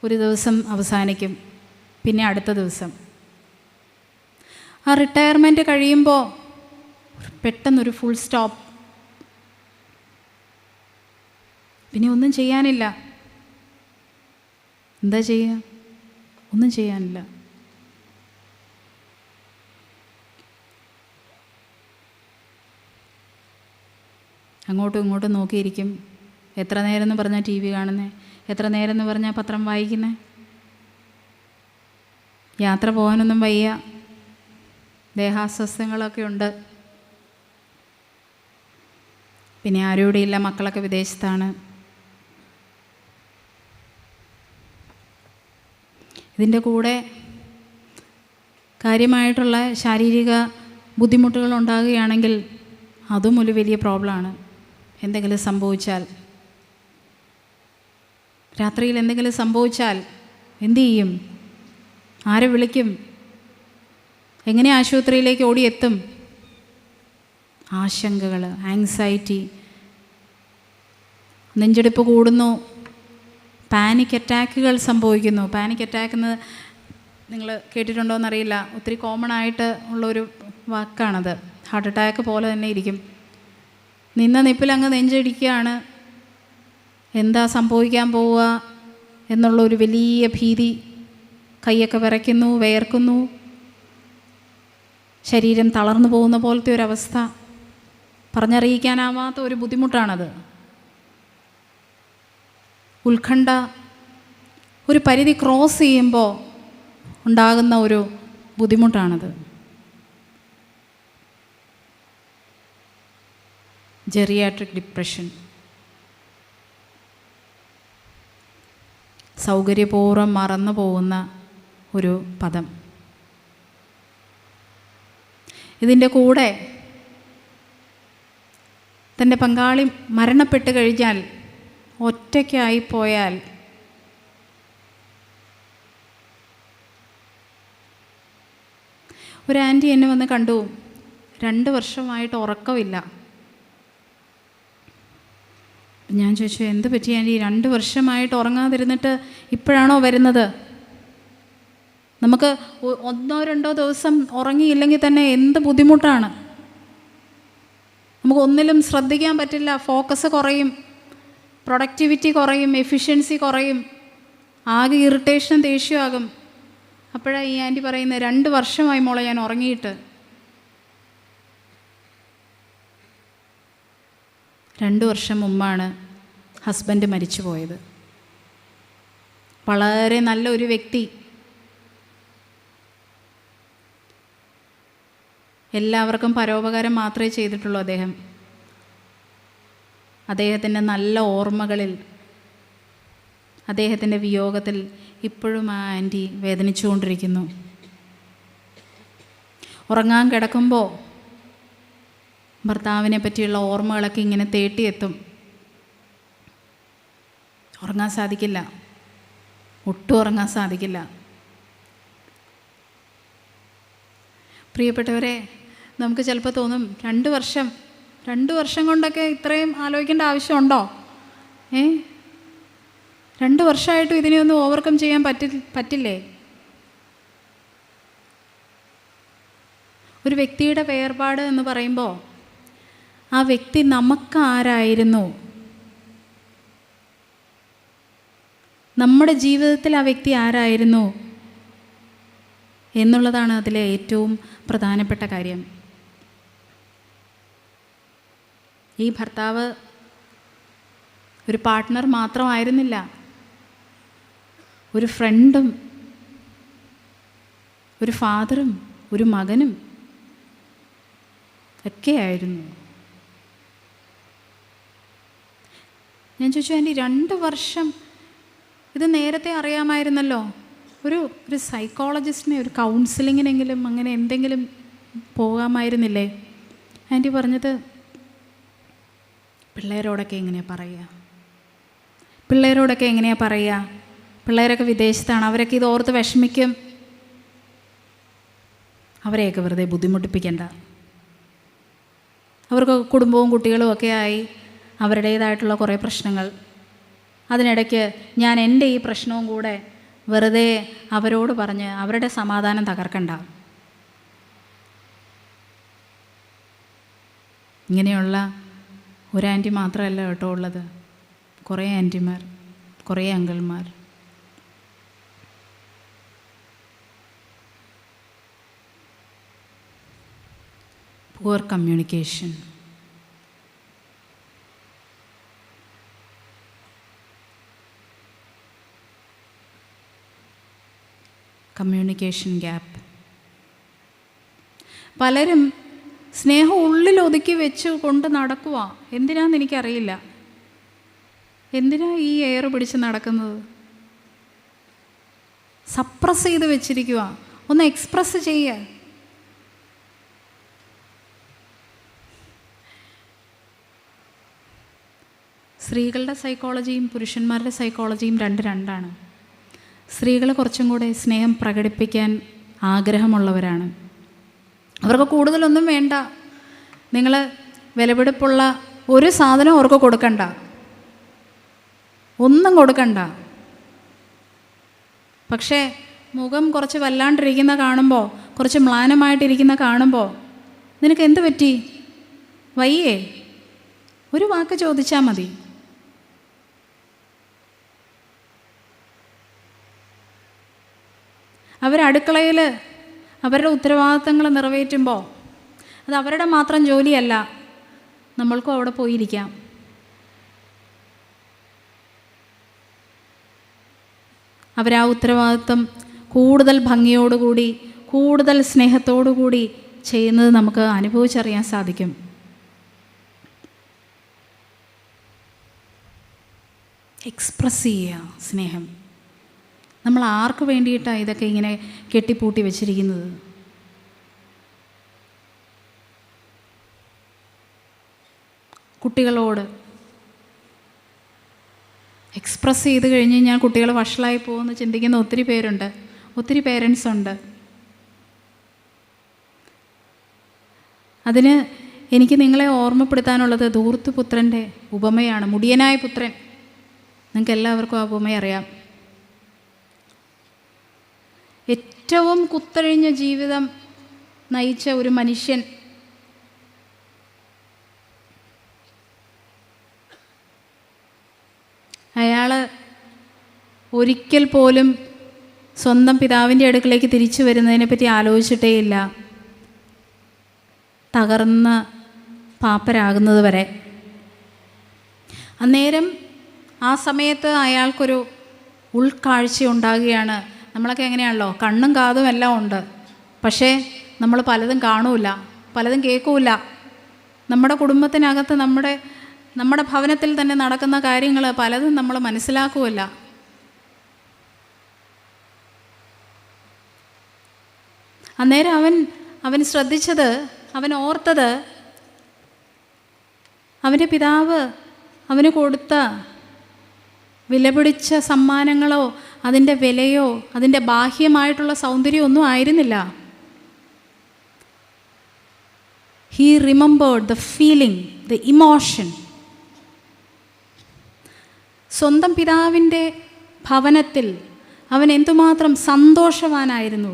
ഒരു ദിവസം അവസാനിക്കും, പിന്നെ അടുത്ത ദിവസം. ആ റിട്ടയർമെൻറ്റ് കഴിയുമ്പോൾ പെട്ടെന്നൊരു ഫുൾ സ്റ്റോപ്പ്, പിന്നെ ഒന്നും ചെയ്യാനില്ല. എന്താ ചെയ്യുക? ഒന്നും ചെയ്യാനില്ല. അങ്ങോട്ടും ഇങ്ങോട്ടും നോക്കിയിരിക്കും, എത്ര നേരം എന്ന് പറഞ്ഞാൽ ടി വി കാണുന്നത്, എത്ര നേരം എന്ന് പറഞ്ഞാൽ പത്രം വായിക്കുന്നത്. യാത്ര പോകാനൊന്നും വയ്യ, ദേഹാസ്വസ്ഥങ്ങളൊക്കെ ഉണ്ട്. പിന്നെ ആരും ഇവിടെ ഇല്ല, മക്കളൊക്കെ വിദേശത്താണ്. ഇതിൻ്റെ കൂടെ കാര്യമായിട്ടുള്ള ശാരീരിക ബുദ്ധിമുട്ടുകൾ ഉണ്ടാകുകയാണെങ്കിൽ അതും ഒരു വലിയ പ്രോബ്ലമാണ്. എന്തെങ്കിലും സംഭവിച്ചാൽ, രാത്രിയിൽ എന്തെങ്കിലും സംഭവിച്ചാൽ എന്തു ചെയ്യും? ആരെ വിളിക്കും? എങ്ങനെ ആശുപത്രിയിലേക്ക് ഓടിയെത്തും? ആശങ്കകൾ, ആങ്സൈറ്റി, നെഞ്ചെടുപ്പ് കൂടുന്നു, പാനിക് അറ്റാക്കുകൾ സംഭവിക്കുന്നു. പാനിക് അറ്റാക്ക് എന്ന് നിങ്ങൾ കേട്ടിട്ടുണ്ടോ എന്നറിയില്ല, ഒത്തിരി കോമൺ ആയിട്ട് ഉള്ളൊരു വാക്കാണത്. ഹാർട്ട് അറ്റാക്ക് പോലെ തന്നെ ഇരിക്കും. നിന്ന നിപ്പിലങ്ങ് നെഞ്ചടിക്കുകയാണ്, എന്താ സംഭവിക്കാൻ പോവുക എന്നുള്ളൊരു വലിയ ഭീതി. കൈയൊക്കെ വിറയ്ക്കുന്നു, വേർക്കുന്നു, ശരീരം തളർന്നു പോകുന്ന പോലത്തെ ഒരവസ്ഥ. പറഞ്ഞറിയിക്കാനാവാത്ത ഒരു ബുദ്ധിമുട്ടാണത്. ഉത്കണ്ഠ ഒരു പരിധി ക്രോസ് ചെയ്യുമ്പോൾ ഉണ്ടാകുന്ന ഒരു ബുദ്ധിമുട്ടാണത്. Geriatric depression. സൗകര്യപൂർവ്വം മറന്നു പോകുന്ന ഒരു പദം. ഇതിൻ്റെ കൂടെ തൻ്റെ പങ്കാളി മരണപ്പെട്ട് കഴിഞ്ഞാൽ, ഒറ്റയ്ക്കായിപ്പോയാൽ ഒരു ആൻറ്റി എന്നെ വന്ന് കണ്ടു. 2 വർഷമായിട്ട് ഉറക്കമില്ല. ഞാൻ ചോദിച്ചു, എന്ത് പറ്റി ആൻറ്റി? 2 വർഷമായിട്ട് ഉറങ്ങാതിരുന്നിട്ട് ഇപ്പോഴാണോ വരുന്നത്? നമുക്ക് 1-2 ദിവസം ഉറങ്ങിയില്ലെങ്കിൽ തന്നെ എന്ത് ബുദ്ധിമുട്ടാണ്. നമുക്ക് ഒന്നിലും ശ്രദ്ധിക്കാൻ പറ്റില്ല, ഫോക്കസ് കുറയും, പ്രൊഡക്ടിവിറ്റി കുറയും, എഫിഷ്യൻസി കുറയും, ആകെ ഇറിറ്റേഷനും ദേഷ്യമാകും. അപ്പോഴാണ് ഈ ആൻറ്റി പറയുന്നത്, 2 വർഷമായി മോളെ ഞാൻ ഉറങ്ങിയിട്ട്. 2 വർഷം മുമ്പാണ് ഹസ്ബൻഡ് മരിച്ചു പോയത്. വളരെ നല്ല ഒരു വ്യക്തി, എല്ലാവർക്കും പരോപകാരം മാത്രമേ ചെയ്തിട്ടുള്ളൂ അദ്ദേഹം. അദ്ദേഹത്തിൻ്റെ നല്ല ഓർമ്മകളിൽ, അദ്ദേഹത്തിൻ്റെ വിയോഗത്തിൽ ഇപ്പോഴും ആ ആൻറ്റി വേദനിച്ചുകൊണ്ടിരിക്കുന്നു. ഉറങ്ങാൻ കിടക്കുമ്പോൾ ഭർത്താവിനെ പറ്റിയുള്ള ഓർമ്മകളൊക്കെ ഇങ്ങനെ തേട്ടിയെത്തും. ഉറങ്ങാൻ സാധിക്കില്ല, ഒട്ടും ഉറങ്ങാൻ സാധിക്കില്ല. പ്രിയപ്പെട്ടവരെ, നമുക്ക് ചിലപ്പോൾ തോന്നും, 2 വർഷം കൊണ്ടൊക്കെ ഇത്രയും ആലോചിക്കേണ്ട ആവശ്യമുണ്ടോ? 2 വർഷമായിട്ടും ഇതിനെയൊന്നും ഓവർകം ചെയ്യാൻ പറ്റില്ലേ? ഒരു വ്യക്തിയുടെ വേർപാട് എന്ന് പറയുമ്പോൾ ആ വ്യക്തി നമുക്കാരായിരുന്നു, നമ്മുടെ ജീവിതത്തിൽ ആ വ്യക്തി ആരായിരുന്നു എന്നുള്ളതാണ് അതിലെ ഏറ്റവും പ്രധാനപ്പെട്ട കാര്യം. ഈ ഭർത്താവ് ഒരു പാർട്ട്ണർ മാത്രമായിരുന്നില്ല, ഒരു ഫ്രണ്ടും, ഒരു ഫാദറും, ഒരു മകനും ഒക്കെയായിരുന്നു. ഞാൻ ചോദിച്ചു, ആൻറ്റി 2 വർഷം ഇത് നേരത്തെ അറിയാമായിരുന്നല്ലോ, ഒരു സൈക്കോളജിസ്റ്റിനെ, ഒരു കൗൺസിലിങ്ങിനെങ്കിലും അങ്ങനെ എന്തെങ്കിലും പോകാമായിരുന്നില്ലേ? ആൻറ്റി പറഞ്ഞത്, പിള്ളേരോടൊക്കെ എങ്ങനെയാണ് പറയുക? പിള്ളേരൊക്കെ വിദേശത്താണ്, അവരൊക്കെ ഇത് ഓർത്ത് വിഷമിക്കും. അവരെയൊക്കെ വെറുതെ ബുദ്ധിമുട്ടിപ്പിക്കണ്ട. അവർക്ക് കുടുംബവും കുട്ടികളും ഒക്കെ ആയി അവരുടേതായിട്ടുള്ള കുറേ പ്രശ്നങ്ങൾ. അതിനിടയ്ക്ക് ഞാൻ എൻ്റെ ഈ പ്രശ്നവും കൂടെ വെറുതെ അവരോട് പറഞ്ഞ് അവരുടെ സമാധാനം തകർക്കണ്ട. ഇങ്ങനെയുള്ള ഒരു ആൻറ്റി മാത്രമല്ല കേട്ടോ ഉള്ളത്, കുറേ ആൻറ്റിമാർ, കുറേ അങ്കിൾമാർ. Poor communication. Communication gap. പലരും സ്നേഹം ഉള്ളിൽ ഒതുക്കി വെച്ച് കൊണ്ട് നടക്കുക. എന്തിനാന്ന് എനിക്കറിയില്ല. എന്തിനാ ഈ എയർ പിടിച്ച് നടക്കുന്നത്? സപ്രസ് ചെയ്ത് വെച്ചിരിക്കുക. ഒന്ന് എക്സ്പ്രസ് ചെയ്യുക. സ്ത്രീകളുടെ സൈക്കോളജിയും പുരുഷന്മാരുടെ സൈക്കോളജിയും രണ്ടാണ്. സ്ത്രീകൾ കുറച്ചും കൂടെ സ്നേഹം പ്രകടിപ്പിക്കാൻ ആഗ്രഹമുള്ളവരാണ്. അവർക്ക് കൂടുതലൊന്നും വേണ്ട. നിങ്ങൾ വിലപിടിപ്പുള്ള ഒരു സാധനം അവർക്ക് കൊടുക്കണ്ട, ഒന്നും കൊടുക്കണ്ട. പക്ഷേ മുഖം കുറച്ച് വല്ലാണ്ടിരിക്കുന്ന കാണുമ്പോൾ, കുറച്ച് മ്ലാനമായിട്ടിരിക്കുന്ന കാണുമ്പോൾ, നിനക്ക് എന്ത് പറ്റി, വയ്യേ, ഒരു വാക്ക് ചോദിച്ചാൽ മതി. അവരടുക്കളയിൽ അവരുടെ ഉത്തരവാദിത്തങ്ങൾ നിറവേറ്റുമ്പോൾ അത് അവരുടെ മാത്രം ജോലിയല്ല, നമ്മൾക്കും അവിടെ പോയിരിക്കാം. അവരാ ഉത്തരവാദിത്തം കൂടുതൽ ഭംഗിയോടുകൂടി, കൂടുതൽ സ്നേഹത്തോടുകൂടി ചെയ്യുന്നത് നമുക്ക് അനുഭവിച്ചറിയാൻ സാധിക്കും. എക്സ്പ്രസ് ചെയ്യുക സ്നേഹം. നമ്മൾ ആർക്ക് വേണ്ടിയിട്ടാണ് ഇതൊക്കെ ഇങ്ങനെ കെട്ടിപ്പൂട്ടി വെച്ചിരിക്കുന്നത്? കുട്ടികളോട് എക്സ്പ്രസ് ചെയ്ത് കഴിഞ്ഞ് കഴിഞ്ഞാൽ കുട്ടികൾ വഷളായി പോകുമെന്ന് ചിന്തിക്കുന്ന ഒത്തിരി പേരുണ്ട്, ഒത്തിരി പേരൻസ് ഉണ്ട്. അതിന് എനിക്ക് നിങ്ങളെ ഓർമ്മപ്പെടുത്താനുള്ളത് ധൂർത്തുപുത്രൻ്റെ ഉപമയാണ്. മുടിയനായ പുത്രൻ, നിങ്ങൾക്ക് എല്ലാവർക്കും ആ ഉപമ അറിയാം. ഏറ്റവും കുത്തഴിഞ്ഞ ജീവിതം നയിച്ച ഒരു മനുഷ്യൻ അയാൾ ഒരിക്കൽ പോലും സ്വന്തം പിതാവിൻ്റെ അടുക്കിലേക്ക് തിരിച്ചു വരുന്നതിനെപ്പറ്റി ആലോചിച്ചിട്ടേ ഇല്ല, തകർന്ന് പാപ്പരാകുന്നത് വരെ. അന്നേരം ആ സമയത്ത് അയാൾക്കൊരു ഉൾക്കാഴ്ച ഉണ്ടാകുകയാണ്. നമ്മളൊക്കെ എങ്ങനെയാണല്ലോ, കണ്ണും കാതും എല്ലാം ഉണ്ട്, പക്ഷേ നമ്മൾ പലതും കാണൂല, പലതും കേൾക്കൂല. നമ്മുടെ കുടുംബത്തിനകത്ത് നമ്മുടെ ഭവനത്തിൽ തന്നെ നടക്കുന്ന കാര്യങ്ങൾ പലതും നമ്മൾ മനസ്സിലാക്കുമല്ല. അന്നേരം അവൻ ശ്രദ്ധിച്ചത്, അവൻ ഓർത്തത്, അവൻ്റെ പിതാവ് അവന് കൊടുത്ത വിലപിടിച്ച സമ്മാനങ്ങളോ അതിൻ്റെ വിലയോ അതിൻ്റെ ബാഹ്യമായിട്ടുള്ള സൗന്ദര്യമോ ഒന്നും ആയിരുന്നില്ല. He remembered the feeling, the emotion. സ്വന്തം പിതാവിൻ്റെ ഭവനത്തിൽ അവൻ എന്തുമാത്രം സന്തോഷവാനായിരുന്നു.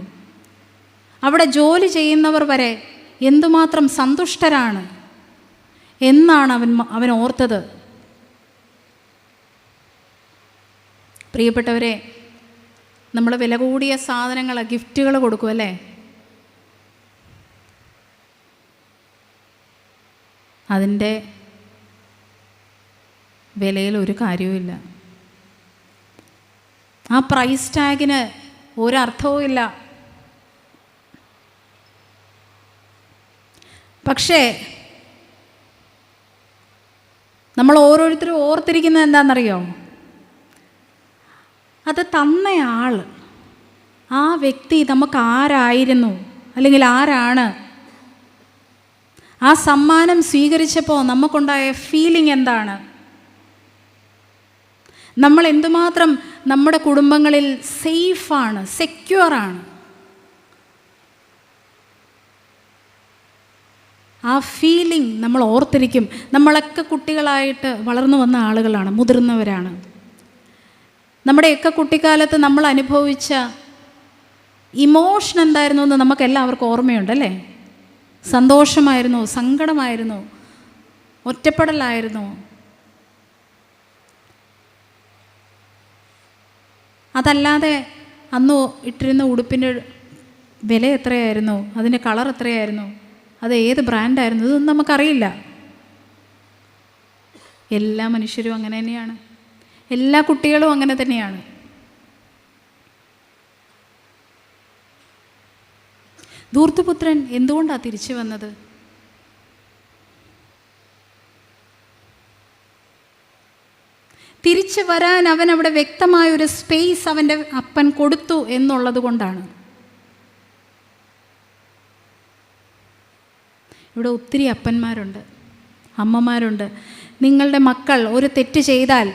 അവിടെ ജോലി ചെയ്യുന്നവർ വരെ എന്തുമാത്രം സന്തുഷ്ടരാണ് എന്നാണ് അവൻ ഓർത്തത്. പ്രിയപ്പെട്ടവരെ, നമ്മൾ വില കൂടിയ സാധനങ്ങൾ, ഗിഫ്റ്റുകൾ കൊടുക്കും അല്ലേ? അതിൻ്റെ വിലയിൽ ഒരു കാര്യവുമില്ല. ആ പ്രൈസ് ടാഗിന് ഒരർത്ഥവും ഇല്ല. പക്ഷേ നമ്മൾ ഓരോരുത്തരും ഓർത്തിരിക്കുന്നത് എന്താണെന്നറിയോ? അത് തന്നയാൾ, ആ വ്യക്തി നമുക്ക് ആരായിരുന്നു, അല്ലെങ്കിൽ ആരാണ്, ആ സമ്മാനം സ്വീകരിച്ചപ്പോൾ നമുക്കുണ്ടായ ഫീലിംഗ് എന്താണ്, നമ്മൾ എന്തുമാത്രം നമ്മുടെ കുടുംബങ്ങളിൽ സേഫാണ്, സെക്യൂറാണ്. ആ ഫീലിംഗ് നമ്മൾ ഓർത്തിരിക്കും. നമ്മളൊക്കെ കുട്ടികളായിട്ട് വളർന്നു വന്ന ആളുകളാണ്, മുതിർന്നവരാണ്. നമ്മുടെയൊക്കെ കുട്ടിക്കാലത്ത് നമ്മൾ അനുഭവിച്ച ഇമോഷൻ എന്തായിരുന്നു എന്ന് നമുക്കെല്ലാവർക്കും ഓർമ്മയുണ്ടല്ലേ? സന്തോഷമായിരുന്നോ, സങ്കടമായിരുന്നോ, ഒറ്റപ്പെടലായിരുന്നോ? അതല്ലാതെ അന്ന് ഇട്ടിരുന്ന ഉടുപ്പിൻ്റെ വില എത്രയായിരുന്നു, അതിൻ്റെ കളർ എത്രയായിരുന്നു, അത് ഏത് ബ്രാൻഡായിരുന്നു, ഇതൊന്നും നമുക്കറിയില്ല. എല്ലാ മനുഷ്യരും അങ്ങനെ തന്നെയാണ്, എല്ലാ കുട്ടികളും അങ്ങനെ തന്നെയാണ്. ധൂർത്തപുത്രൻ എന്തുകൊണ്ടാണ് തിരിച്ചു വന്നത്? തിരിച്ചു വരാൻ അവൻ അവിടെ വ്യക്തമായൊരു സ്പേസ് അവൻ്റെ അപ്പൻ കൊടുത്തു എന്നുള്ളത് കൊണ്ടാണ്. ഇവിടെ ഒത്തിരി അപ്പന്മാരുണ്ട്, അമ്മമാരുണ്ട്. നിങ്ങളുടെ മക്കൾ ഒരു തെറ്റ് ചെയ്താൽ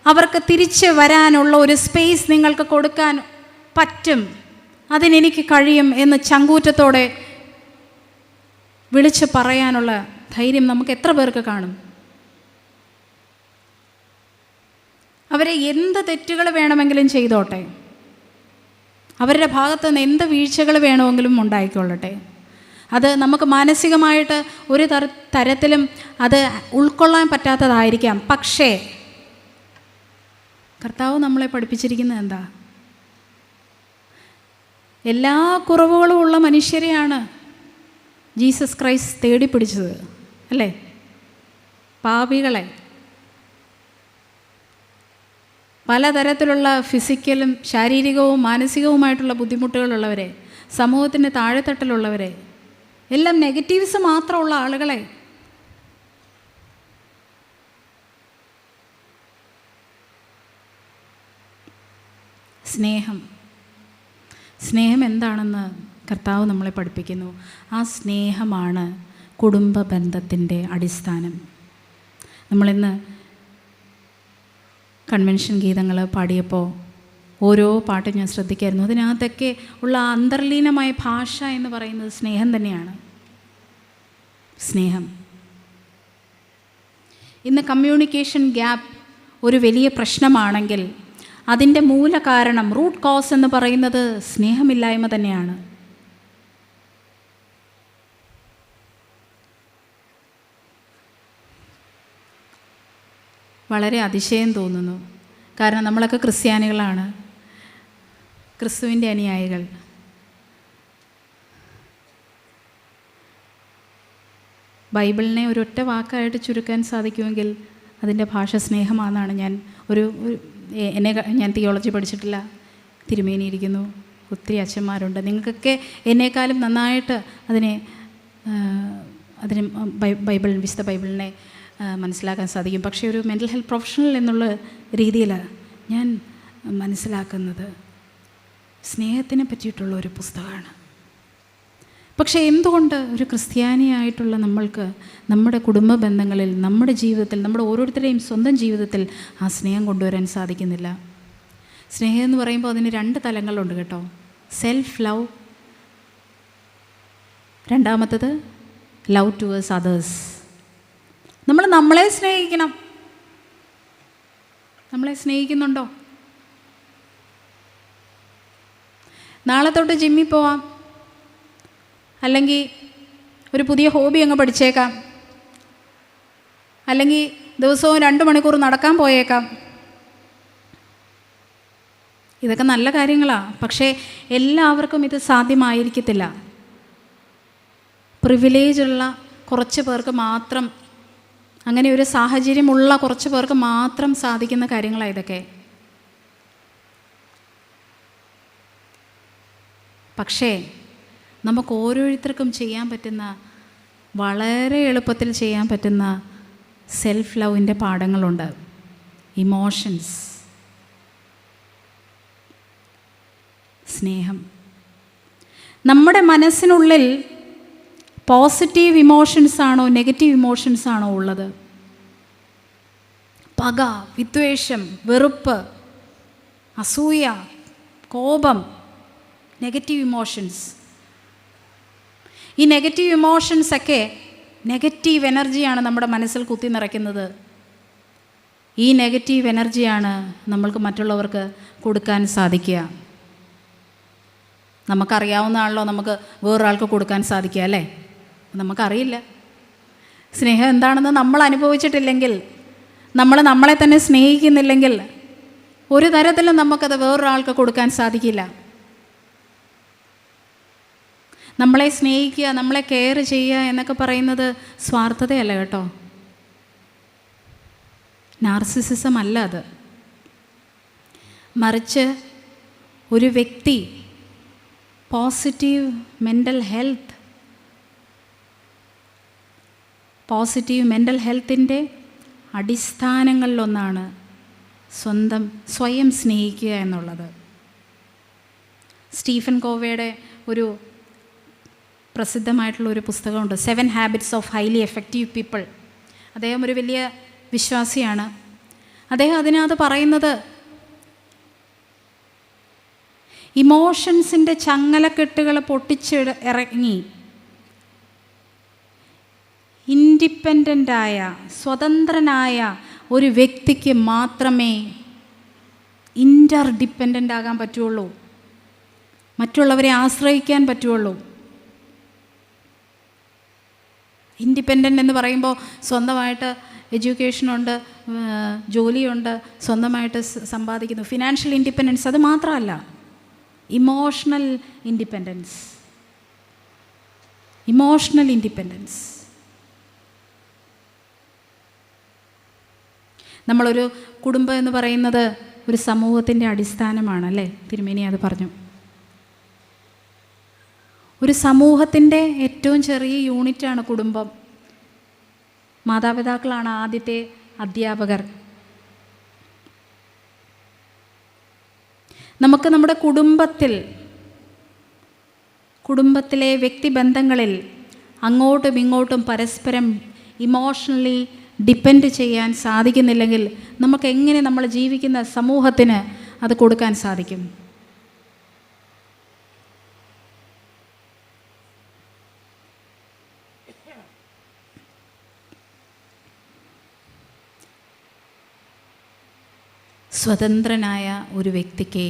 അവർക്ക് തിരിച്ച് വരാനുള്ള ഒരു സ്പേസ് നിങ്ങൾക്ക് കൊടുക്കാൻ പറ്റും, അതിനെനിക്ക് കഴിയും എന്ന് ചങ്കൂറ്റത്തോടെ വിളിച്ച് പറയാനുള്ള ധൈര്യം നമുക്ക് എത്ര പേർക്ക് കാണും? അവരെ എന്ത് തെറ്റുകൾ വേണമെങ്കിലും ചെയ്തോട്ടെ, അവരുടെ ഭാഗത്തു നിന്ന് എന്ത് വീഴ്ചകൾ വേണമെങ്കിലും ഉണ്ടായിക്കൊള്ളട്ടെ, അത് നമുക്ക് മാനസികമായിട്ട് ഒരു തരത്തിലും അത് ഉൾക്കൊള്ളാൻ പറ്റാത്തതായിരിക്കാം. പക്ഷേ കർത്താവ് നമ്മളെ പഠിപ്പിച്ചിരിക്കുന്നത് എന്താ? എല്ലാ കുറവുകളും ഉള്ള മനുഷ്യരെയാണ് ജീസസ് ക്രൈസ്റ്റ് തേടി പിടിച്ചത്, അല്ലേ? പാപികളെ, പലതരത്തിലുള്ള ഫിസിക്കലും ശാരീരികവും മാനസികവുമായിട്ടുള്ള ബുദ്ധിമുട്ടുകളുള്ളവരെ, സമൂഹത്തിൻ്റെ താഴെത്തട്ടിലുള്ളവരെ, എല്ലാം നെഗറ്റീവ്സ് മാത്രമുള്ള ആളുകളെ. സ്നേഹം എന്താണെന്ന് കർത്താവ് നമ്മളെ പഠിപ്പിക്കുന്നു. ആ സ്നേഹമാണ് കുടുംബ ബന്ധത്തിൻ്റെ അടിസ്ഥാനം. നമ്മളിന്ന് കൺവെൻഷൻ ഗീതങ്ങൾ പാടിയപ്പോൾ ഓരോ പാട്ടും ഞാൻ ശ്രദ്ധിക്കായിരുന്നു. അതിനകത്തൊക്കെ ഉള്ള അന്തർലീനമായ ഭാഷ എന്ന് പറയുന്നത് സ്നേഹം തന്നെയാണ്. സ്നേഹം. ഇന്ന് കമ്മ്യൂണിക്കേഷൻ ഗ്യാപ്പ് ഒരു വലിയ പ്രശ്നമാണെങ്കിൽ അതിൻ്റെ മൂല കാരണം, റൂട്ട് കോസ് എന്ന് പറയുന്നത് സ്നേഹമില്ലായ്മ തന്നെയാണ്. വളരെ അതിശയം തോന്നുന്നു. കാരണം നമ്മളൊക്കെ ക്രിസ്ത്യാനികളാണ്, ക്രിസ്തുവിൻ്റെ അനുയായികൾ. ബൈബിളിനെ ഒരൊറ്റ വാക്കായിട്ട് ചുരുക്കാൻ സാധിക്കുമെങ്കിൽ അതിൻ്റെ ഭാഷ സ്നേഹമാണെന്നാണ് ഞാൻ തിയോളജി പഠിച്ചിട്ടില്ല, തിരുമേനി ഇരിക്കുന്നു, ഒത്തിരി അച്ഛന്മാരുണ്ട്, നിങ്ങൾക്കൊക്കെ എന്നേക്കാളും നന്നായിട്ട് അതിനെ വിശുദ്ധ ബൈബിളിനെ മനസ്സിലാക്കാൻ സാധിക്കും. പക്ഷേ ഒരു മെൻ്റൽ ഹെൽത്ത് പ്രൊഫഷണൽ എന്നുള്ള രീതിയിൽ ഞാൻ മനസ്സിലാക്കുന്നത് സ്നേഹത്തിനെ പറ്റിയിട്ടുള്ള ഒരു പുസ്തകമാണ്. പക്ഷേ എന്തുകൊണ്ട് ഒരു ക്രിസ്ത്യാനിയായിട്ടുള്ള നമ്മൾക്ക് നമ്മുടെ കുടുംബ ബന്ധങ്ങളിൽ, നമ്മുടെ ജീവിതത്തിൽ, നമ്മുടെ ഓരോരുത്തരുടെയും സ്വന്തം ജീവിതത്തിൽ ആ സ്നേഹം കൊണ്ടുവരാൻ സാധിക്കുന്നില്ല? സ്നേഹം എന്ന് പറയുമ്പോൾ അതിന് 2 തലങ്ങളുണ്ട് കേട്ടോ. സെൽഫ് ലവ്, രണ്ടാമത്തത് ലവ് ടുവേഴ്സ് അതേഴ്സ്. നമ്മളെ സ്നേഹിക്കണം. നമ്മളെ സ്നേഹിക്കുന്നുണ്ടോ? നാളെ തൊട്ട് ജിമ്മിൽ പോവാം, അല്ലെങ്കിൽ ഒരു പുതിയ ഹോബി അങ്ങ് പഠിച്ചേക്കാം, അല്ലെങ്കിൽ ദിവസവും 2 മണിക്കൂർ നടക്കാൻ പോയേക്കാം. ഇതൊക്കെ നല്ല കാര്യങ്ങളാണ്. പക്ഷേ എല്ലാവർക്കും ഇത് സാധ്യമായിരിക്കത്തില്ല. പ്രിവിലേജുള്ള കുറച്ച് പേർക്ക് മാത്രം, അങ്ങനെ ഒരു സാഹചര്യമുള്ള കുറച്ച് പേർക്ക് മാത്രം സാധിക്കുന്ന കാര്യങ്ങളാണ് ഇതൊക്കെ. പക്ഷേ നമുക്ക് ഓരോരുത്തർക്കും ചെയ്യാൻ പറ്റുന്ന, വളരെ എളുപ്പത്തിൽ ചെയ്യാൻ പറ്റുന്ന സെൽഫ് ലവിൻ്റെ പാഠങ്ങളുണ്ട്. ഇമോഷൻസ്, സ്നേഹം. നമ്മുടെ മനസ്സിനുള്ളിൽ പോസിറ്റീവ് ഇമോഷൻസ് ആണോ നെഗറ്റീവ് ഇമോഷൻസ് ആണോ ഉള്ളത്? പക, വിദ്വേഷം, വെറുപ്പ്, അസൂയ, കോപം, നെഗറ്റീവ് ഇമോഷൻസ്. ഈ നെഗറ്റീവ് ഇമോഷൻസൊക്കെ നെഗറ്റീവ് എനർജിയാണ് നമ്മുടെ മനസ്സിൽ കുത്തി നിറയ്ക്കുന്നത്. ഈ നെഗറ്റീവ് എനർജിയാണ് നമ്മൾക്ക് മറ്റുള്ളവർക്ക് കൊടുക്കാൻ സാധിക്കുക. നമുക്കറിയാവുന്നതാണല്ലോ നമുക്ക് വേറൊരാൾക്ക് കൊടുക്കാൻ സാധിക്കുക, അല്ലേ? നമുക്കറിയില്ല. സ്നേഹം എന്താണെന്ന് നമ്മൾ അനുഭവിച്ചിട്ടില്ലെങ്കിൽ, നമ്മളെ തന്നെ സ്നേഹിക്കുന്നില്ലെങ്കിൽ ഒരു തരത്തിലും നമുക്കത് വേറൊരാൾക്ക് കൊടുക്കാൻ സാധിക്കില്ല. നമ്മളെ സ്നേഹിക്കുക, നമ്മളെ കെയർ ചെയ്യുക എന്നൊക്കെ പറയുന്നത് സ്വാർത്ഥതയല്ല കേട്ടോ, നാർസിസിസം അല്ല അത്. മറിച്ച് ഒരു വ്യക്തി പോസിറ്റീവ് മെൻ്റൽ ഹെൽത്തിൻ്റെ അടിസ്ഥാനങ്ങളിലൊന്നാണ് സ്വയം സ്നേഹിക്കുക എന്നുള്ളത്. സ്റ്റീഫൻ കോവേയുടെ ഒരു പ്രസിദ്ധമായിട്ടുള്ള ഒരു പുസ്തകമുണ്ട്, 7 habits of highly effective people. അദ്ദേഹം ഒരു വലിയ വിശ്വാസിയാണ്. അദ്ദേഹം അതിനകത്ത് പറയുന്നത്, ഇമോഷൻസിൻ്റെ ചങ്ങലക്കെട്ടുകൾ ഇറങ്ങി ഇൻഡിപെൻഡൻ്റായ സ്വതന്ത്രനായ ഒരു വ്യക്തിക്ക് മാത്രമേ ഇൻ്റർ ഡിപ്പെൻഡൻ്റ് ആകാൻ പറ്റുള്ളൂ, മറ്റുള്ളവരെ ആശ്രയിക്കാൻ പറ്റുള്ളൂ. ഇൻഡിപെൻഡൻ്റ് എന്ന് പറയുമ്പോൾ സ്വന്തമായിട്ട് എഡ്യൂക്കേഷനുണ്ട്, ജോലിയുണ്ട്, സ്വന്തമായിട്ട് സമ്പാദിക്കുന്നു, ഫിനാൻഷ്യൽ ഇൻഡിപെൻഡൻസ്, അത് മാത്രമല്ല, ഇമോഷണൽ ഇൻഡിപെൻഡൻസ്. നമ്മളൊരു കുടുംബം എന്ന് പറയുന്നത് ഒരു സമൂഹത്തിൻ്റെ അടിസ്ഥാനമാണ്, അല്ലേ? തിരുമേനി അത് പറഞ്ഞു. ഒരു സമൂഹത്തിൻ്റെ ഏറ്റവും ചെറിയ യൂണിറ്റാണ് കുടുംബം. മാതാപിതാക്കളാണ് ആദ്യത്തെ അധ്യാപകർ. നമുക്ക് നമ്മുടെ കുടുംബത്തിലെ വ്യക്തിബന്ധങ്ങളിൽ അങ്ങോട്ടും ഇങ്ങോട്ടും പരസ്പരം ഇമോഷണലി ഡിപ്പെൻഡ് ചെയ്യാൻ സാധിക്കുന്നില്ലെങ്കിൽ നമുക്ക് എങ്ങനെ നമ്മൾ ജീവിക്കുന്ന സമൂഹത്തിന് അത് കൊടുക്കാൻ സാധിക്കും? സ്വതന്ത്രനായ ഒരു വ്യക്തിക്ക്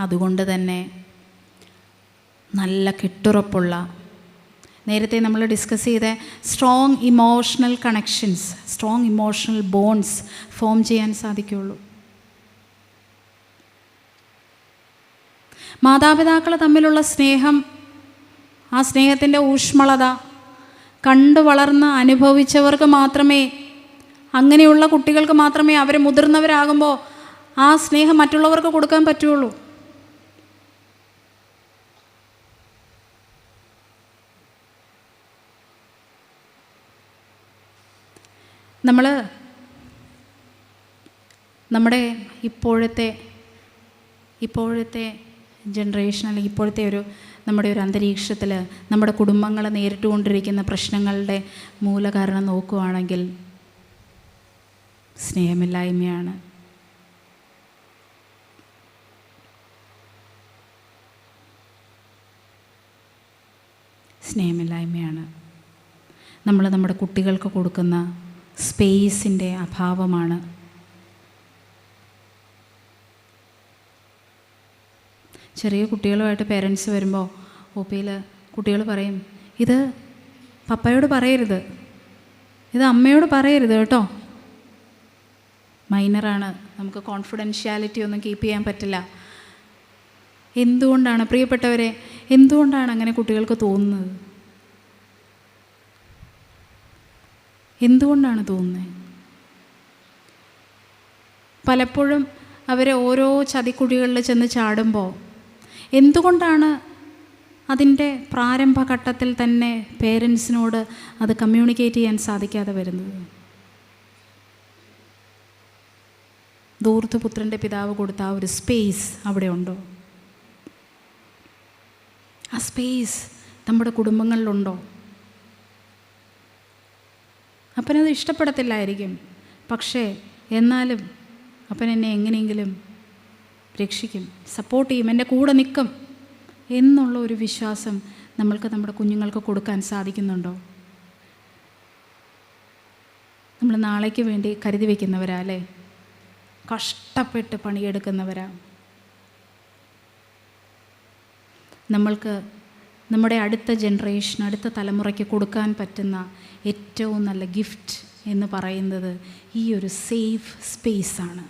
അതുകൊണ്ട് തന്നെ നല്ല കെട്ടുറപ്പുള്ള, നേരത്തെ നമ്മൾ ഡിസ്കസ് ചെയ്ത strong emotional connections, strong emotional bonds form ചെയ്യാൻ സാധിക്കുകയുള്ളൂ. മാതാപിതാക്കൾ തമ്മിലുള്ള സ്നേഹം, ആ സ്നേഹത്തിൻ്റെ ഊഷ്മളത കണ്ടു വളർന്ന് അനുഭവിച്ചവർക്ക് മാത്രമേ, അങ്ങനെയുള്ള കുട്ടികൾക്ക് മാത്രമേ അവർ മുതിർന്നവരാകുമ്പോൾ ആ സ്നേഹം മറ്റുള്ളവർക്ക് കൊടുക്കാൻ പറ്റുള്ളൂ. നമ്മൾ നമ്മുടെ ഇപ്പോഴത്തെ ജനറേഷൻ, അല്ലെങ്കിൽ ഇപ്പോഴത്തെ നമ്മുടെ ഒരു അന്തരീക്ഷത്തിൽ നമ്മുടെ കുടുംബങ്ങൾ നേരിട്ടുകൊണ്ടിരിക്കുന്ന പ്രശ്നങ്ങളുടെ മൂലകാരണം നോക്കുകയാണെങ്കിൽ സ്നേഹമില്ലായ്മയാണ്. നമ്മൾ നമ്മുടെ കുട്ടികൾക്ക് കൊടുക്കുന്ന സ്പേസിൻ്റെ അഭാവമാണ്. ചെറിയ കുട്ടികളുമായിട്ട് പേരൻസ് വരുമ്പോൾ ഒപിയിൽ കുട്ടികൾ പറയും, ഇത് പപ്പയോട് പറയരുത്, ഇത് അമ്മയോട് പറയരുത് കേട്ടോ. മൈനറാണ്, നമുക്ക് കോൺഫിഡൻഷ്യാലിറ്റി ഒന്നും കീപ്പ് ചെയ്യാൻ പറ്റില്ല. എന്തുകൊണ്ടാണ് പ്രിയപ്പെട്ടവരെ, എന്തുകൊണ്ടാണ് അങ്ങനെ കുട്ടികൾക്ക് തോന്നുന്നത്? എന്തുകൊണ്ടാണ് തോന്നുന്നത്? പലപ്പോഴും അവർ ഓരോ ചതിക്കുഴികളിൽ ചെന്ന് ചാടുമ്പോൾ എന്തുകൊണ്ടാണ് അതിൻ്റെ പ്രാരംഭഘട്ടത്തിൽ തന്നെ പേരൻസിനോട് അത് കമ്മ്യൂണിക്കേറ്റ് ചെയ്യാൻ സാധിക്കാതെ വരുന്നത്? ധൂർത്തപുത്രൻ്റെ പിതാവ് കൊടുത്ത ആ ഒരു സ്പേസ് അവിടെ ഉണ്ടോ? ആ സ്പേസ് നമ്മുടെ കുടുംബങ്ങളിലുണ്ടോ? അപ്പനത് ഇഷ്ടപ്പെടത്തില്ലായിരിക്കും, പക്ഷേ എന്നാലും അപ്പൻ എന്നെ എങ്ങനെയെങ്കിലും രക്ഷിക്കും, സപ്പോർട്ട് ചെയ്യും, എൻ്റെ കൂടെ നിൽക്കും എന്നുള്ള ഒരു വിശ്വാസം നമ്മൾക്ക് നമ്മുടെ കുഞ്ഞുങ്ങൾക്ക് കൊടുക്കാൻ സാധിക്കുന്നുണ്ടോ? നമ്മൾ നാളേക്ക് വേണ്ടി കരുതി വയ്ക്കുന്നവരാ അല്ലേ? കഷ്ടപ്പെട്ട് പണിയെടുക്കുന്നവരാ. നമ്മൾക്ക് നമ്മുടെ അടുത്ത ജനറേഷൻ, അടുത്ത തലമുറയ്ക്ക് കൊടുക്കാൻ പറ്റുന്ന ഏറ്റവും നല്ല ഗിഫ്റ്റ് എന്ന് പറയുന്നത് ഈ ഒരു സേഫ് സ്പേസാണ്.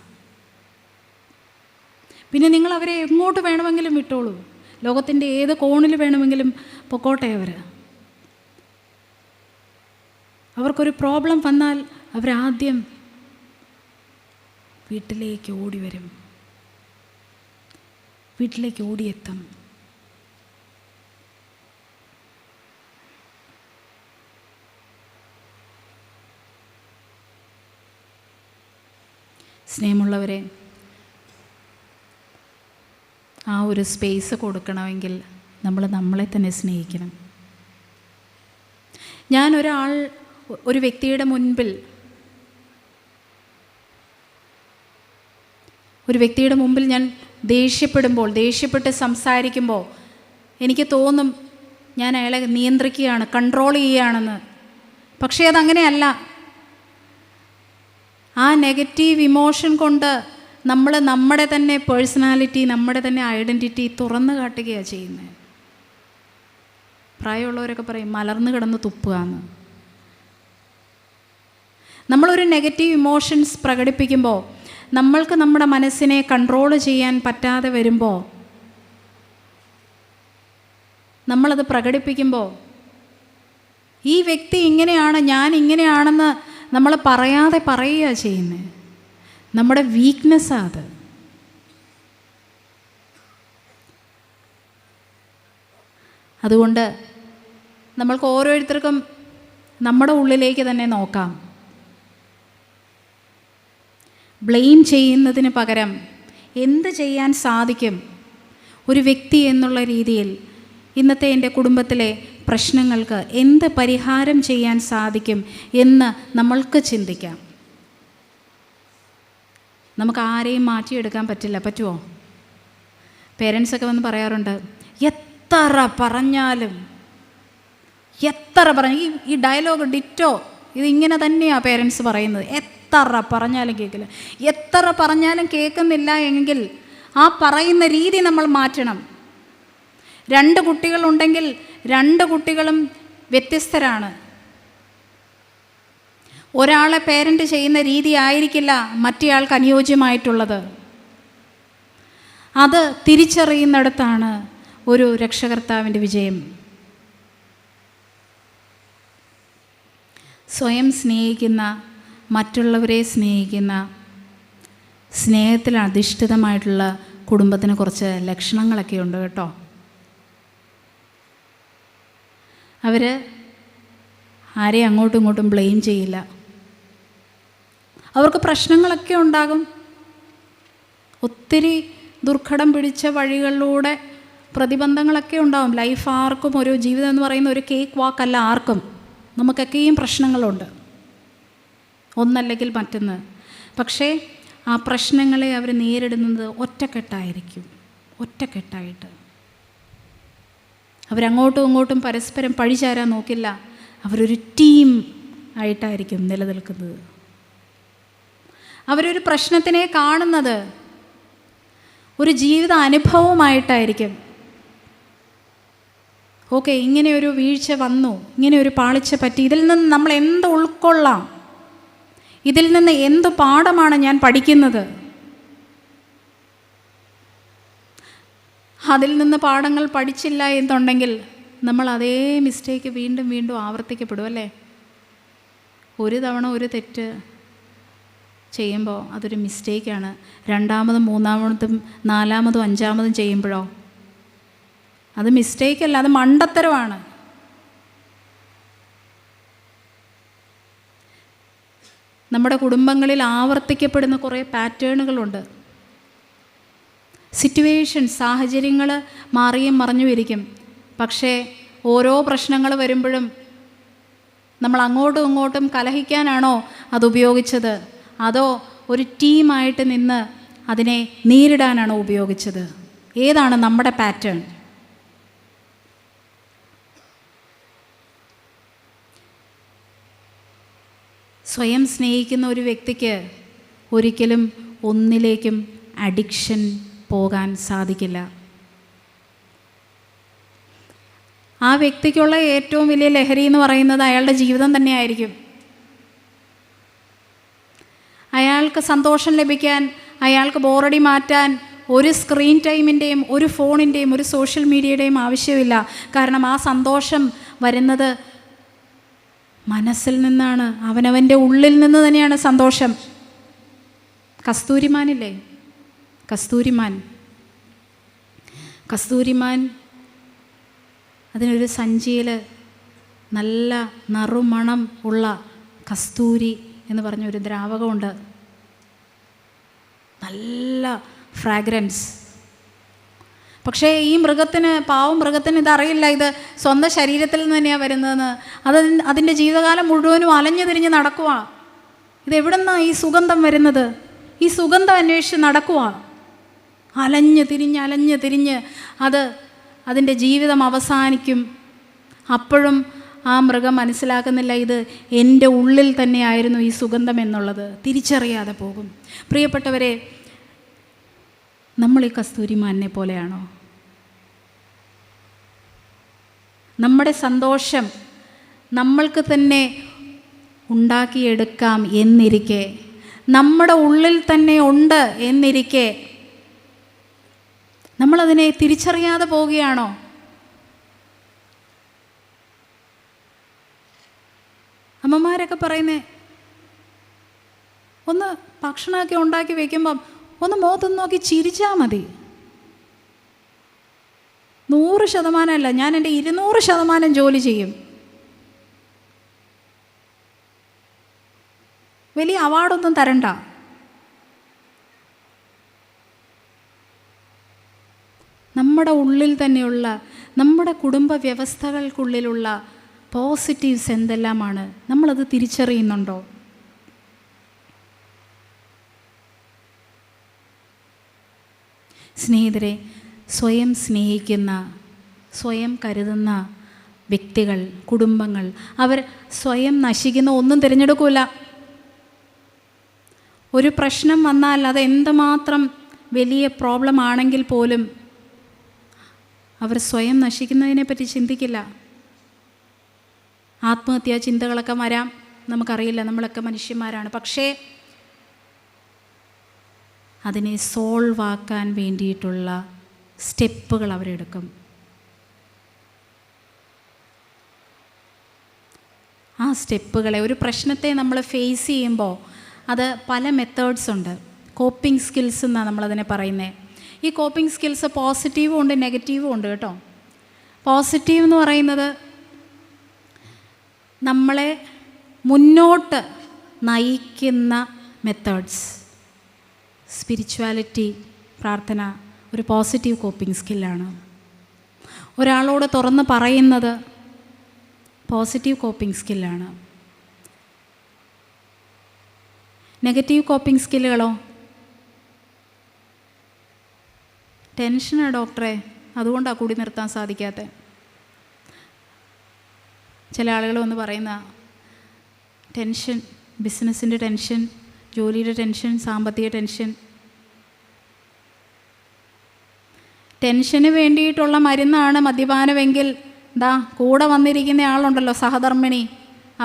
പിന്നെ നിങ്ങൾ അവരെ എങ്ങോട്ട് വേണമെങ്കിലും വിട്ടോളൂ, ലോകത്തിൻ്റെ ഏത് കോണിൽ വേണമെങ്കിലും പൊക്കോട്ടെ. അവർക്കൊരു പ്രോബ്ലം വന്നാൽ അവരാദ്യം വീട്ടിലേക്ക് ഓടി വരും. വീട്ടിലേക്ക് ഓടിയെത്തും. സ്നേഹമുള്ളവരെ, ആ ഒരു സ്പേസ് കൊടുക്കണമെങ്കിൽ നമ്മൾ നമ്മളെ തന്നെ സ്നേഹിക്കണം. ഒരു വ്യക്തിയുടെ മുമ്പിൽ ഞാൻ ദേഷ്യപ്പെട്ട് സംസാരിക്കുമ്പോൾ എനിക്ക് തോന്നും ഞാൻ അയാളെ നിയന്ത്രിക്കുകയാണ്, കൺട്രോൾ ചെയ്യുകയാണെന്ന്. പക്ഷേ അതങ്ങനെയല്ല. ആ നെഗറ്റീവ് ഇമോഷൻ കൊണ്ട് നമ്മൾ നമ്മുടെ തന്നെ പേഴ്സണാലിറ്റി, നമ്മുടെ തന്നെ ഐഡൻറ്റിറ്റി തുറന്നു കാട്ടുകയാണ് ചെയ്യുന്നത്. പ്രായമുള്ളവരൊക്കെ പറയും മലർന്നു കിടന്ന് തുപ്പുകയെന്ന്. നമ്മളൊരു നെഗറ്റീവ് ഇമോഷൻസ് പ്രകടിപ്പിക്കുമ്പോൾ, നമ്മൾക്ക് നമ്മുടെ മനസ്സിനെ കൺട്രോൾ ചെയ്യാൻ പറ്റാതെ വരുമ്പോൾ, നമ്മളത് പ്രകടിപ്പിക്കുമ്പോൾ ഈ വ്യക്തി ഇങ്ങനെയാണ്, ഞാൻ ഇങ്ങനെയാണെന്ന് നമ്മൾ പറയാതെ പറയുക ചെയ്യുന്നത്. നമ്മുടെ വീക്ക്നെസ്സാണ് അത്. അതുകൊണ്ട് നമ്മൾക്ക് ഓരോരുത്തർക്കും നമ്മുടെ ഉള്ളിലേക്ക് തന്നെ നോക്കാം. ബ്ലെയിം ചെയ്യുന്നതിന് പകരം എന്ത് ചെയ്യാൻ സാധിക്കും ഒരു വ്യക്തി എന്നുള്ള രീതിയിൽ, ഇന്നത്തെ എൻ്റെ കുടുംബത്തിലെ പ്രശ്നങ്ങൾക്ക് എന്ത് പരിഹാരം ചെയ്യാൻ സാധിക്കും എന്ന് നമ്മൾക്ക് ചിന്തിക്കാം. നമുക്ക് ആരെയും മാറ്റിയെടുക്കാൻ പറ്റുമോ? പേരൻസൊക്കെ വന്ന് പറയാറുണ്ട്, എത്ര പറഞ്ഞാലും ഈ ഡയലോഗ് ഡിറ്റോ ഇതിങ്ങനെ തന്നെയാണ് പേരൻസ് പറയുന്നത്. എത്ര പറഞ്ഞാലും കേൾക്കില്ല. എത്ര പറഞ്ഞാലും കേൾക്കുന്നില്ല എങ്കിൽ ആ പറയുന്ന രീതി നമ്മൾ മാറ്റണം. 2 കുട്ടികളുണ്ടെങ്കിൽ 2 കുട്ടികളും വ്യത്യസ്തരാണ്. ഒരാളെ പേരൻ്റ് ചെയ്യുന്ന രീതി ആയിരിക്കില്ല മറ്റേയാൾക്ക് അനുയോജ്യമായിട്ടുള്ളത്. അത് തിരിച്ചറിയുന്നിടത്താണ് ഒരു രക്ഷകർത്താവിൻ്റെ വിജയം. സ്വയം സ്നേഹിക്കുന്ന, മറ്റുള്ളവരെ സ്നേഹിക്കുന്ന, സ്നേഹത്തിൽ അധിഷ്ഠിതമായിട്ടുള്ള കുടുംബത്തിന് കുറച്ച് ലക്ഷണങ്ങളൊക്കെ ഉണ്ട് കേട്ടോ. അവർ ആരെയും അങ്ങോട്ടും ഇങ്ങോട്ടും ബ്ലെയിം ചെയ്യില്ല. അവർക്ക് പ്രശ്നങ്ങളൊക്കെ ഉണ്ടാകും. ഒത്തിരി ദുർഘടം പിടിച്ച വഴികളിലൂടെ പ്രതിബന്ധങ്ങളൊക്കെ ഉണ്ടാകും. ലൈഫ് ആർക്കും ഒരു ജീവിതം എന്ന് പറയുന്ന ഒരു കേക്ക് വാക്കല്ല ആർക്കും. നമുക്കൊക്കെയും പ്രശ്നങ്ങളുണ്ട്, ഒന്നല്ലെങ്കിൽ മറ്റൊന്ന്. പക്ഷേ ആ പ്രശ്നങ്ങളെ അവർ നേരിടുന്നത് ഒറ്റക്കെട്ടായിട്ട്. അവരങ്ങോട്ടും ഇങ്ങോട്ടും പരസ്പരം പഴിചാരാൻ നോക്കില്ല. അവരൊരു ടീം ആയിട്ടായിരിക്കും നിലനിൽക്കുന്നത്. അവരൊരു പ്രശ്നത്തിനെ കാണുന്നത് ഒരു ജീവിത അനുഭവമായിട്ടായിരിക്കും. ഓക്കെ, ഇങ്ങനെ ഒരു വീഴ്ച വന്നു, ഇങ്ങനെ ഒരു പാളിച്ച പറ്റി, ഇതിൽ നിന്ന് നമ്മൾ എന്ത് ഉൾക്കൊള്ളാം, ഇതിൽ നിന്ന് എന്ത് പാഠമാണ് ഞാൻ പഠിക്കുന്നത്, അതിൽ നിന്ന് പാഠങ്ങൾ പഠിച്ചില്ല എന്നുണ്ടെങ്കിൽ നമ്മൾ അതേ മിസ്റ്റേക്ക് വീണ്ടും വീണ്ടും ആവർത്തിക്കപ്പെടും അല്ലേ? ഒരു തവണ ഒരു തെറ്റ് ചെയ്യുമ്പോൾ അതൊരു മിസ്റ്റേക്കാണ്. 2ാമതും 3ാമതും 4ാമതും 5ാമതും ചെയ്യുമ്പോഴോ അത് മിസ്റ്റേക്കല്ല, അത് മണ്ടത്തരമാണ്. നമ്മുടെ കുടുംബങ്ങളിൽ ആവർത്തിക്കപ്പെടുന്ന കുറേ പാറ്റേണുകളുണ്ട്. സാഹചര്യങ്ങൾ മാറിയും മറിഞ്ഞും ഇരിക്കും. പക്ഷേ ഓരോ പ്രശ്നങ്ങൾ വരുമ്പോഴും നമ്മൾ അങ്ങോട്ടും ഇങ്ങോട്ടും കലഹിക്കാനാണോ അത് ഉപയോഗിച്ചത്, അതോ ഒരു ടീമായിട്ട് നിന്ന് അതിനെ നേരിടാനാണോ ഉപയോഗിച്ചത്? ഏതാണ് നമ്മുടെ പാറ്റേൺ? സ്വയം സ്നേഹിക്കുന്ന ഒരു വ്യക്തിക്ക് ഒരിക്കലും ഒന്നിലേക്കും അഡിക്ഷൻ പോകാൻ സാധിക്കില്ല. ആ വ്യക്തിക്കുള്ള ഏറ്റവും വലിയ ലഹരി എന്ന് പറയുന്നത് അയാളുടെ ജീവിതം തന്നെയായിരിക്കും. അയാൾക്ക് സന്തോഷം ലഭിക്കാൻ, അയാൾക്ക് ബോറടി മാറ്റാൻ ഒരു സ്ക്രീൻ ടൈമിൻ്റെയും ഒരു ഫോണിൻ്റെയും ഒരു സോഷ്യൽ മീഡിയയുടെയും ആവശ്യമില്ല. കാരണം ആ സന്തോഷം വരുന്നത് മനസ്സിൽ നിന്നാണ്, അവനവൻ്റെ ഉള്ളിൽ നിന്ന് തന്നെയാണ് സന്തോഷം. കസ്തൂരിമാനില്ലേ, കസ്തൂരിമാൻ കസ്തൂരിമാൻ അതിനൊരു സഞ്ചിയിൽ നല്ല നറുമണം ഉള്ള കസ്തൂരി എന്ന് പറഞ്ഞൊരു ദ്രാവകമുണ്ട്, നല്ല ഫ്രാഗ്രൻസ്. പക്ഷേ ഈ പാവം മൃഗത്തിന് ഇതറിയില്ല, ഇത് സ്വന്തം ശരീരത്തിൽ നിന്ന് തന്നെയാണ് വരുന്നതെന്ന്. അതിൻ്റെ ജീവിതകാലം മുഴുവനും അലഞ്ഞു തിരിഞ്ഞ് നടക്കുക. ഇതെവിടുന്നാണ് ഈ സുഗന്ധം വരുന്നത്? ഈ സുഗന്ധം അന്വേഷിച്ച് നടക്കുക. അലഞ്ഞ് തിരിഞ്ഞ് അതിൻ്റെ ജീവിതം അവസാനിക്കും. അപ്പോഴും ആ മൃഗം മനസ്സിലാക്കുന്നില്ല ഇത് എൻ്റെ ഉള്ളിൽ തന്നെയായിരുന്നു ഈ സുഗന്ധം എന്നുള്ളത്, തിരിച്ചറിയാതെ പോകും. പ്രിയപ്പെട്ടവരെ, നമ്മൾ ഈ കസ്തൂരിമാനെ പോലെയാണോ? നമ്മുടെ സന്തോഷം നമ്മൾക്ക് തന്നെ ഉണ്ടാക്കിയെടുക്കാം എന്നിരിക്കെ, നമ്മുടെ ഉള്ളിൽ തന്നെ ഉണ്ട് എന്നിരിക്കെ, നമ്മളതിനെ തിരിച്ചറിയാതെ പോവുകയാണോ? അമ്മമാരൊക്കെ പറയുന്നേ, ഒന്ന് ഭക്ഷണമൊക്കെ ഉണ്ടാക്കി വയ്ക്കുമ്പം ഒന്ന് മുഖത്തൊന്ന് നോക്കി ചിരിച്ചാൽ മതി. 100% ഞാൻ എൻ്റെ 200% ജോലി ചെയ്യും. വലിയ അവാർഡൊന്നും തരണ്ട. നമ്മുടെ ഉള്ളിൽ തന്നെയുള്ള, നമ്മുടെ കുടുംബ വ്യവസ്ഥകൾക്കുള്ളിലുള്ള പോസിറ്റീവ്സ് എന്തെല്ലാമാണ്, നമ്മളത് തിരിച്ചറിയുന്നുണ്ടോ? സ്നേഹിതരെ, സ്വയം സ്നേഹിക്കുന്ന, സ്വയം കരുതുന്ന വ്യക്തികൾ, കുടുംബങ്ങൾ, അവർ സ്വയം നശിക്കുന്ന ഒന്നും തിരഞ്ഞെടുക്കില്ല. ഒരു പ്രശ്നം വന്നാൽ അത് എന്തുമാത്രം വലിയ പ്രോബ്ലം ആണെങ്കിൽ പോലും അവർ സ്വയം നശിക്കുന്നതിനെപ്പറ്റി ചിന്തിക്കില്ല. ആത്മഹത്യാ ചിന്തകളൊക്കെ വരാം, നമുക്കറിയില്ല, നമ്മളൊക്കെ മനുഷ്യന്മാരാണ്. പക്ഷേ അതിനെ സോൾവ് ആക്കാൻ വേണ്ടിയിട്ടുള്ള സ്റ്റെപ്പുകൾ അവരെടുക്കും. ആ സ്റ്റെപ്പുകളെ, ഒരു പ്രശ്നത്തെ നമ്മൾ ഫേസ് ചെയ്യുമ്പോൾ അത് പല മെത്തേഡ്സ് ഉണ്ട്. കോപ്പിംഗ് സ്കിൽസ് എന്നാണ് നമ്മളതിനെ പറയുന്നത്. ഈ കോപ്പിംഗ് സ്കിൽസ് പോസിറ്റീവും ഉണ്ട്, നെഗറ്റീവും ഉണ്ട് കേട്ടോ. പോസിറ്റീവ് എന്ന് പറയുന്നത് നമ്മളെ മുന്നോട്ട് നയിക്കുന്ന മെത്തേഡ്സ്. സ്പിരിച്വാലിറ്റി, പ്രാർത്ഥന ഒരു പോസിറ്റീവ് കോപ്പിംഗ് സ്കില്ലാണ്. ഒരാളോട് തുറന്ന് പറയുന്നത് പോസിറ്റീവ് കോപ്പിംഗ് സ്കില്ലാണ്. നെഗറ്റീവ് കോപ്പിംഗ് സ്കില്ലുകളോ? ടെൻഷനാണ് ഡോക്ടറെ, അതുകൊണ്ടാണ് കൂടി നിർത്താൻ സാധിക്കാത്തത്. ചില ആളുകൾ വന്ന് പറയുന്ന ടെൻഷൻ, ബിസിനസ്സിൻ്റെ ടെൻഷൻ, ജോലിയുടെ ടെൻഷൻ, സാമ്പത്തിക ടെൻഷൻ. ടെൻഷന് വേണ്ടിയിട്ടുള്ള മരുന്നാണ് മദ്യപാനമെങ്കിൽ ദാ കൂടെ വന്നിരിക്കുന്ന ആളുണ്ടല്ലോ, സഹധർമ്മിണി,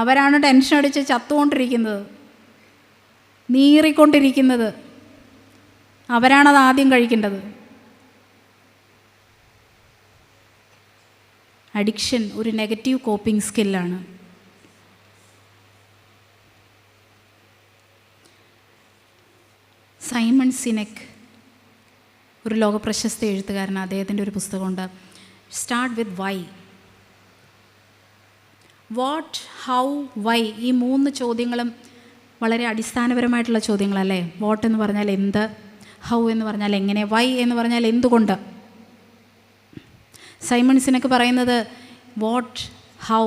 അവരാണ് ടെൻഷൻ അടിച്ച് ചത്തുകൊണ്ടിരിക്കുന്നത്, നീറിക്കൊണ്ടിരിക്കുന്നത്. അവരാണത് ആദ്യം കഴിക്കേണ്ടത്. അഡിക്ഷൻ ഒരു നെഗറ്റീവ് കോപ്പിംഗ് സ്കില്ലാണ്. സൈമൺ സിനെക്, ഒരു ലോകപ്രശസ്ത എഴുത്തുകാരൻ, അദ്ദേഹത്തിൻ്റെ ഒരു പുസ്തകമുണ്ട്, start with why. What, how, why, ഈ 3 ചോദ്യങ്ങളും വളരെ അടിസ്ഥാനപരമായിട്ടുള്ള ചോദ്യങ്ങളല്ലേ. വാട്ട് എന്ന് പറഞ്ഞാൽ എന്ത്, ഹൗ എന്ന് പറഞ്ഞാൽ എങ്ങനെ, വൈ എന്ന് പറഞ്ഞാൽ എന്തുകൊണ്ട്. സൈമൺ സിനെക് പറയുന്നത് വാട്ട്, ഹൗ,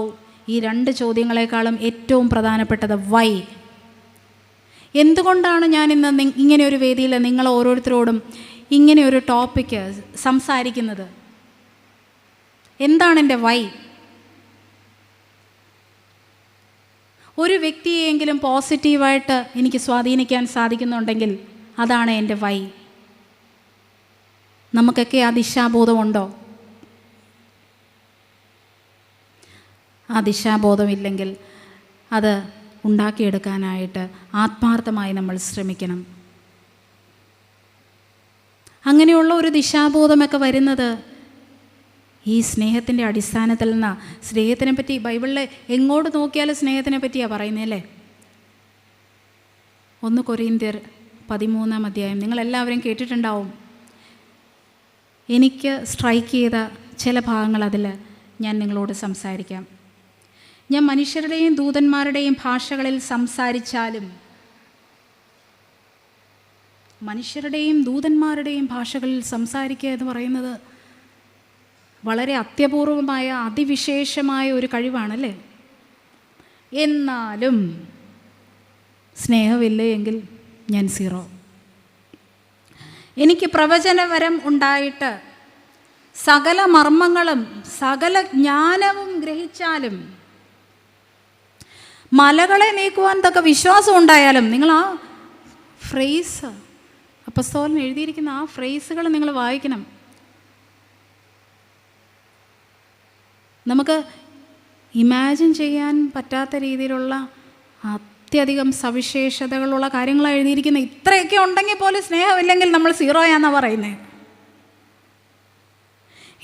ഈ 2 ചോദ്യങ്ങളെക്കാളും ഏറ്റവും പ്രധാനപ്പെട്ടത് വൈ. എന്തുകൊണ്ടാണ് ഞാൻ ഇന്ന് ഇങ്ങനെ ഒരു വേദിയിൽ നിങ്ങൾ ഓരോരുത്തരോടും ഇങ്ങനെ ഒരു ടോപ്പിക്ക് സംസാരിക്കുന്നത്? എന്താണ് എൻ്റെ വൈ? ഒരു വ്യക്തിയെങ്കിലും പോസിറ്റീവായിട്ട് എനിക്ക് സ്വാധീനിക്കാൻ സാധിക്കുന്നുണ്ടെങ്കിൽ അതാണ് എൻ്റെ വൈ. നമുക്കൊക്കെ ആ ദിശാബോധമുണ്ടോ? ആ ദിശാബോധമില്ലെങ്കിൽ അത് ഉണ്ടാക്കിയെടുക്കാനായിട്ട് ആത്മാർത്ഥമായി നമ്മൾ ശ്രമിക്കണം. അങ്ങനെയുള്ള ഒരു ദിശാബോധമൊക്കെ വരുന്നത് ഈ സ്നേഹത്തിൻ്റെ അടിസ്ഥാനത്തിൽ നിന്നാണ്. സ്നേഹത്തിനെ പറ്റി ബൈബിളിൽ എങ്ങോട്ട് നോക്കിയാലും സ്നേഹത്തിനെ പറ്റിയാണ് പറയുന്നതല്ലേ. 1 കൊരിന്ത്യർ 13-ാം അധ്യായം നിങ്ങളെല്ലാവരും കേട്ടിട്ടുണ്ടാവും. എനിക്ക് സ്ട്രൈക്ക് ചെയ്ത ചില ഭാഗങ്ങൾ അതിൽ ഞാൻ നിങ്ങളോട് സംസാരിക്കാം. ഞാൻ മനുഷ്യരുടെയും ദൂതന്മാരുടെയും ഭാഷകളിൽ സംസാരിച്ചാലും, മനുഷ്യരുടെയും ദൂതന്മാരുടെയും ഭാഷകളിൽ സംസാരിക്കുക എന്ന് പറയുന്നത് വളരെ അത്യപൂർവമായ അതിവിശേഷമായ ഒരു കഴിവാണല്ലേ. എന്നാലും സ്നേഹമില്ല എങ്കിൽ ഞാൻ സീറോ. എനിക്ക് പ്രവചനവരം ഉണ്ടായിട്ട് സകല മർമ്മങ്ങളും സകല ജ്ഞാനവും ഗ്രഹിച്ചാലും, മലകളെ നീക്കുവാൻ തക്ക വിശ്വാസം ഉണ്ടായാലും, നിങ്ങൾ ആ ഫ്രേസ്, അപ്പസ്തോലൻ എഴുതിയിരിക്കുന്ന ആ ഫ്രേസുകൾ നിങ്ങൾ വായിക്കണം. നമുക്ക് ഇമാജിൻ ചെയ്യാൻ പറ്റാത്ത രീതിയിലുള്ള അത്യധികം സവിശേഷതകളുള്ള കാര്യങ്ങളാണ് എഴുതിയിരിക്കുന്നത്. ഇത്രയൊക്കെ ഉണ്ടെങ്കിൽ പോലും സ്നേഹമില്ലെങ്കിൽ നമ്മൾ സീറോയാണെന്നാണ് പറയുന്നത്.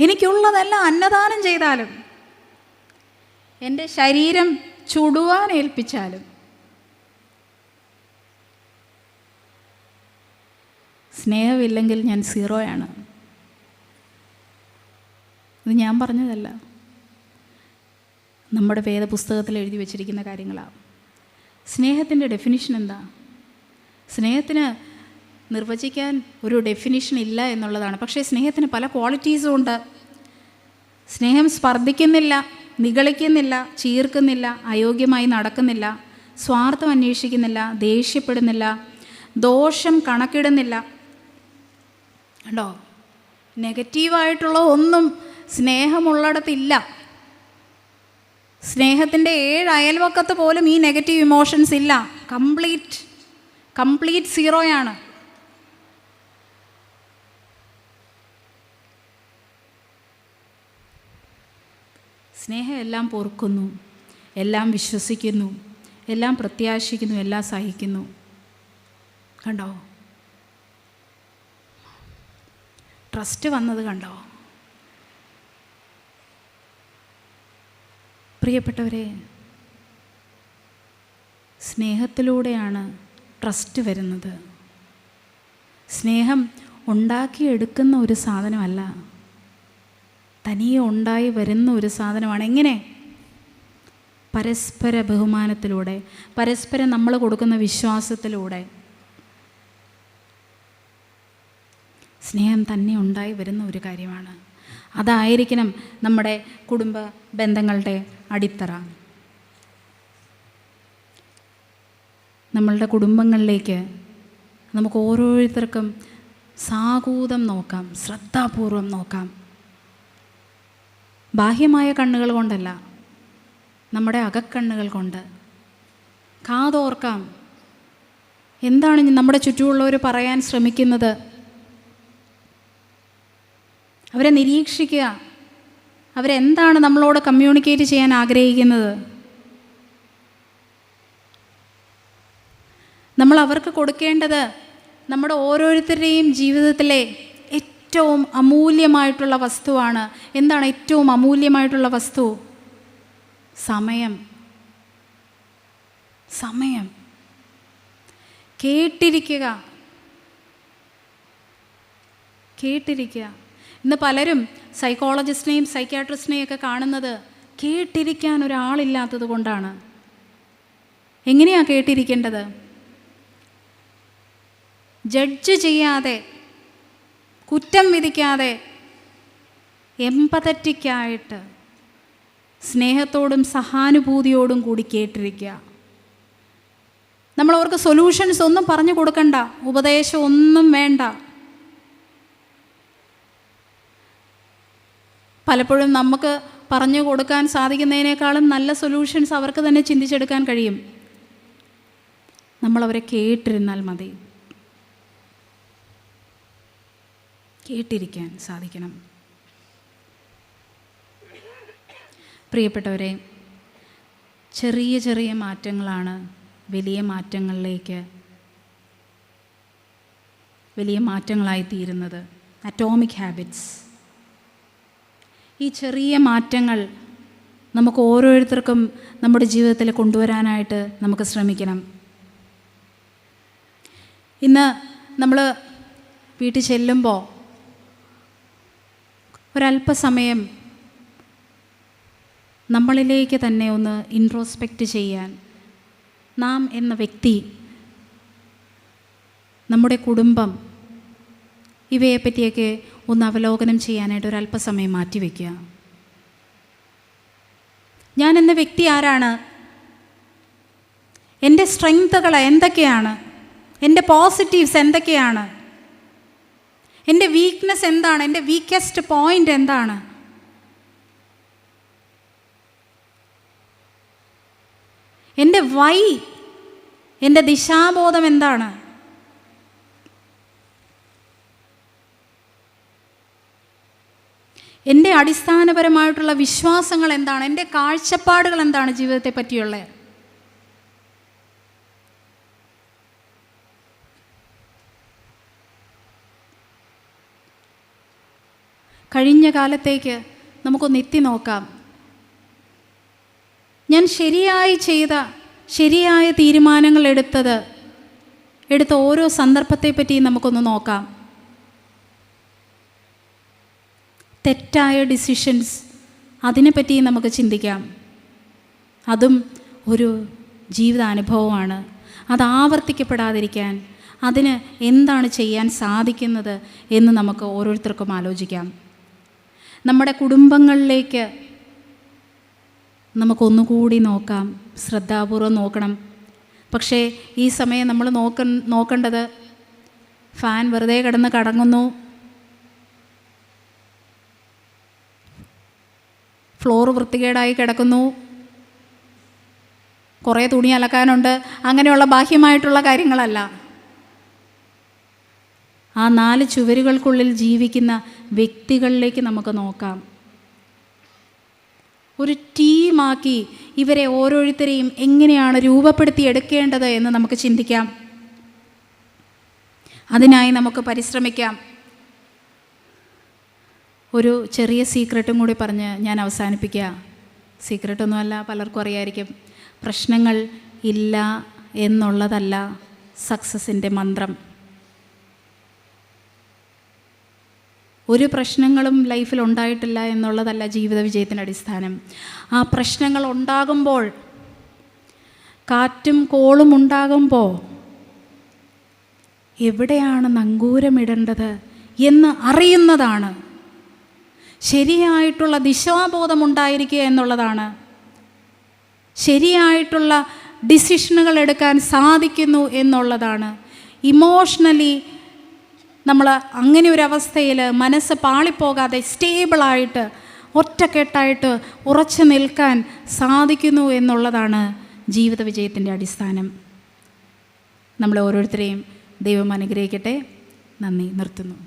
എനിക്കുള്ളതെല്ലാം അന്നദാനം ചെയ്താലും, എൻ്റെ ശരീരം ചുടുവാൻ ഏൽപ്പിച്ചാലും, സ്നേഹമില്ലെങ്കിൽ ഞാൻ സീറോയാണ്. ഇത് ഞാൻ പറഞ്ഞതല്ല, നമ്മുടെ വേദപുസ്തകത്തിൽ എഴുതി വച്ചിരിക്കുന്ന കാര്യങ്ങളാണ്. സ്നേഹത്തിൻ്റെ ഡെഫിനിഷൻ എന്താ? സ്നേഹത്തിന് നിർവചിക്കാൻ ഒരു ഡെഫിനിഷൻ ഇല്ല എന്നുള്ളതാണ്. പക്ഷേ സ്നേഹത്തിന് പല ക്വാളിറ്റീസും ഉണ്ട്. സ്നേഹം സ്പർദ്ധിക്കുന്നില്ല, നിഗളിക്കുന്നില്ല, ചീർക്കുന്നില്ല, അയോഗ്യമായി നടക്കുന്നില്ല, സ്വാർത്ഥം അന്വേഷിക്കുന്നില്ല, ദേഷ്യപ്പെടുന്നില്ല, ദോഷം കണക്കിടുന്നില്ല. കണ്ടോ, നെഗറ്റീവായിട്ടുള്ള ഒന്നും സ്നേഹമുള്ളിടത്തില്ല. സ്നേഹത്തിൻ്റെ 7 അയൽവക്കത്ത് പോലും ഈ നെഗറ്റീവ് ഇമോഷൻസ് ഇല്ല. കംപ്ലീറ്റ് സീറോയാണ്. സ്നേഹം എല്ലാം പൊറുക്കുന്നു, എല്ലാം വിശ്വസിക്കുന്നു, എല്ലാം പ്രത്യാശിക്കുന്നു, എല്ലാം സഹിക്കുന്നു. കണ്ടോ, ട്രസ്റ്റ് വന്നത് കണ്ടോ? പ്രിയപ്പെട്ടവരെ, സ്നേഹത്തിലൂടെയാണ് ട്രസ്റ്റ് വരുന്നത്. സ്നേഹം ഉണ്ടാക്കിയെടുക്കുന്ന ഒരു സാധനമല്ല, തനിയെ ഉണ്ടായി വരുന്ന ഒരു സാധനമാണ്. എങ്ങനെ? പരസ്പര ബഹുമാനത്തിലൂടെ, പരസ്പരം നമ്മൾ കൊടുക്കുന്ന വിശ്വാസത്തിലൂടെ സ്നേഹം തന്നെ ഉണ്ടായി വരുന്ന ഒരു കാര്യമാണ്. അതായിരിക്കണം നമ്മുടെ കുടുംബ ബന്ധങ്ങളുടെ അടിത്തറ. നമ്മളുടെ കുടുംബങ്ങളിലേക്ക് നമുക്ക് ഓരോരുത്തർക്കും സാകൂതം നോക്കാം, ശ്രദ്ധാപൂർവം നോക്കാം. ബാഹ്യമായ കണ്ണുകൾ കൊണ്ടല്ല, നമ്മുടെ അകക്കണ്ണുകൾ കൊണ്ട് കാതോർക്കാം. എന്താണ് നമ്മുടെ ചുറ്റുമുള്ളവർ പറയാൻ ശ്രമിക്കുന്നത്? അവരെ നിരീക്ഷിക്കുക. അവരെന്താണ് നമ്മളോട് കമ്മ്യൂണിക്കേറ്റ് ചെയ്യാൻ ആഗ്രഹിക്കുന്നത്? നമ്മൾ അവർക്ക് കൊടുക്കേണ്ടത് നമ്മുടെ ഓരോരുത്തരുടെയും ജീവിതത്തിലെ ഏറ്റവും അമൂല്യമായിട്ടുള്ള വസ്തുവാണ്. എന്താണ് ഏറ്റവും അമൂല്യമായിട്ടുള്ള വസ്തു? സമയം. കേട്ടിരിക്കുക. ഇന്ന് പലരും സൈക്കോളജിസ്റ്റിനെയും സൈക്യാട്രിസ്റ്റിനെയും ഒക്കെ കാണുന്നത് കേട്ടിരിക്കാൻ ഒരാളില്ലാത്തത് കൊണ്ടാണ്. എങ്ങനെയാണ് കേട്ടിരിക്കേണ്ടത്? ജഡ്ജ് ചെയ്യാതെ, കുറ്റം വിധിക്കാതെ, എമ്പതറ്റിക്കായിട്ട്, സ്നേഹത്തോടും സഹാനുഭൂതിയോടും കൂടി കേട്ടിരിക്കുക. നമ്മളവർക്ക് സൊല്യൂഷൻസ് ഒന്നും പറഞ്ഞു കൊടുക്കണ്ട, ഉപദേശം ഒന്നും വേണ്ട. പലപ്പോഴും നമുക്ക് പറഞ്ഞു കൊടുക്കാൻ സാധിക്കുന്നതിനേക്കാളും നല്ല സൊല്യൂഷൻസ് അവർക്ക് തന്നെ ചിന്തിച്ചെടുക്കാൻ കഴിയും. നമ്മളവരെ കേട്ടിരുന്നാൽ മതി. കേട്ടിരിക്കാൻ സാധിക്കണം. പ്രിയപ്പെട്ടവരെ, ചെറിയ ചെറിയ മാറ്റങ്ങളാണ് വലിയ മാറ്റങ്ങളായി തീരുന്നത്. Atomic habits. ഈ ചെറിയ മാറ്റങ്ങൾ നമുക്ക് ഓരോരുത്തർക്കും നമ്മുടെ ജീവിതത്തിൽ കൊണ്ടുവരാനായിട്ട് നമുക്ക് ശ്രമിക്കണം. ഇന്ന് നമ്മൾ വീട്ടിൽ ചെല്ലുമ്പോൾ ഒരല്പസമയം നമ്മളിലേക്ക് തന്നെ ഒന്ന് ഇൻട്രോസ്പെക്റ്റ് ചെയ്യാൻ, നാം എന്ന വ്യക്തി, നമ്മുടെ കുടുംബം, ഇവയെപ്പറ്റിയൊക്കെ ഒന്ന് അവലോകനം ചെയ്യാനായിട്ട് ഒരല്പസമയം മാറ്റിവെക്കുക. ഞാൻ എന്ന വ്യക്തി ആരാണ്? എൻ്റെ സ്ട്രെങ്ത്തുകൾ എന്തൊക്കെയാണ്? എൻ്റെ പോസിറ്റീവ്സ് എന്തൊക്കെയാണ്? എൻ്റെ വീക്ക്നെസ് എന്താണ്? എൻ്റെ വീക്കസ്റ്റ് പോയിൻ്റ് എന്താണ്? എൻ്റെ വൈ, എൻ്റെ ദിശാബോധം എന്താണ്? എൻ്റെ അടിസ്ഥാനപരമായിട്ടുള്ള വിശ്വാസങ്ങൾ എന്താണ്? എൻ്റെ കാഴ്ചപ്പാടുകൾ എന്താണ് ജീവിതത്തെ പറ്റിയുള്ളത്? കഴിഞ്ഞ കാലത്തേക്ക് നമുക്കൊന്ന് എത്തി നോക്കാം. ഞാൻ ശരിയായി ചെയ്ത, ശരിയായ തീരുമാനങ്ങൾ എടുത്ത ഓരോ സന്ദർഭത്തെപ്പറ്റി നമുക്കൊന്ന് നോക്കാം. തെറ്റായ ഡിസിഷൻസ്, അതിനെപ്പറ്റി നമുക്ക് ചിന്തിക്കാം. അതും ഒരു ജീവിതാനുഭവമാണ്. അത് ആവർത്തിക്കപ്പെടാതിരിക്കാൻ അതിന് എന്താണ് ചെയ്യാൻ സാധിക്കുന്നത് എന്ന് നമുക്ക് ഓരോരുത്തർക്കും ആലോചിക്കാം. നമ്മുടെ കുടുംബങ്ങളിലേക്ക് നമുക്കൊന്നുകൂടി നോക്കാം, ശ്രദ്ധാപൂർവം നോക്കണം. പക്ഷേ ഈ സമയം നമ്മൾ നോക്കേണ്ടത് ഫാൻ വെറുതെ കിടന്ന് കടങ്ങുന്നു, ഫ്ലോർ വൃത്തികേടായി കിടക്കുന്നു, കുറേ തുണി അലക്കാനുണ്ട്, അങ്ങനെയുള്ള ബാഹ്യമായിട്ടുള്ള കാര്യങ്ങളല്ല. ആ 4 ചുവരുകൾക്കുള്ളിൽ ജീവിക്കുന്ന വ്യക്തികളിലേക്ക് നമുക്ക് നോക്കാം. ഒരു ടീമാക്കി ഇവരെ ഓരോരുത്തരെയും എങ്ങനെയാണ് രൂപപ്പെടുത്തിയെടുക്കേണ്ടത് എന്ന് നമുക്ക് ചിന്തിക്കാം. അതിനായി നമുക്ക് പരിശ്രമിക്കാം. ഒരു ചെറിയ സീക്രട്ടും കൂടി പറഞ്ഞ് ഞാൻ അവസാനിപ്പിക്കുക. സീക്രട്ടൊന്നുമല്ല, പലർക്കും അറിയായിരിക്കും. പ്രശ്നങ്ങൾ ഇല്ല എന്നുള്ളതല്ല സക്സസിൻ്റെ മന്ത്രം. ഒരു പ്രശ്നങ്ങളും ലൈഫിൽ ഉണ്ടായിട്ടില്ല എന്നുള്ളതല്ല ജീവിത വിജയത്തിൻ്റെ അടിസ്ഥാനം. ആ പ്രശ്നങ്ങൾ ഉണ്ടാകുമ്പോൾ, കാറ്റും കോളും ഉണ്ടാകുമ്പോൾ എവിടെയാണ് നങ്കൂരമിടേണ്ടത് എന്ന് അറിയുന്നതാണ്. ശരിയായിട്ടുള്ള ദിശാബോധം ഉണ്ടായിരിക്കുക എന്നുള്ളതാണ്. ശരിയായിട്ടുള്ള ഡിസിഷനുകൾ എടുക്കാൻ സാധിക്കുന്നു എന്നുള്ളതാണ്. ഇമോഷണലി നമ്മൾ അങ്ങനെ ഒരു അവസ്ഥയിൽ മനസ്സ് പാളിപ്പോകാതെ സ്റ്റേബിളായിട്ട് ഒറ്റക്കെട്ടായിട്ട് ഉറച്ചു നിൽക്കാൻ സാധിക്കുന്നു എന്നുള്ളതാണ് ജീവിത വിജയത്തിൻ്റെ അടിസ്ഥാനം. നമ്മളെ ഓരോരുത്തരെയും ദൈവം അനുഗ്രഹിക്കട്ടെ. നന്ദി. നിർത്തുന്നു.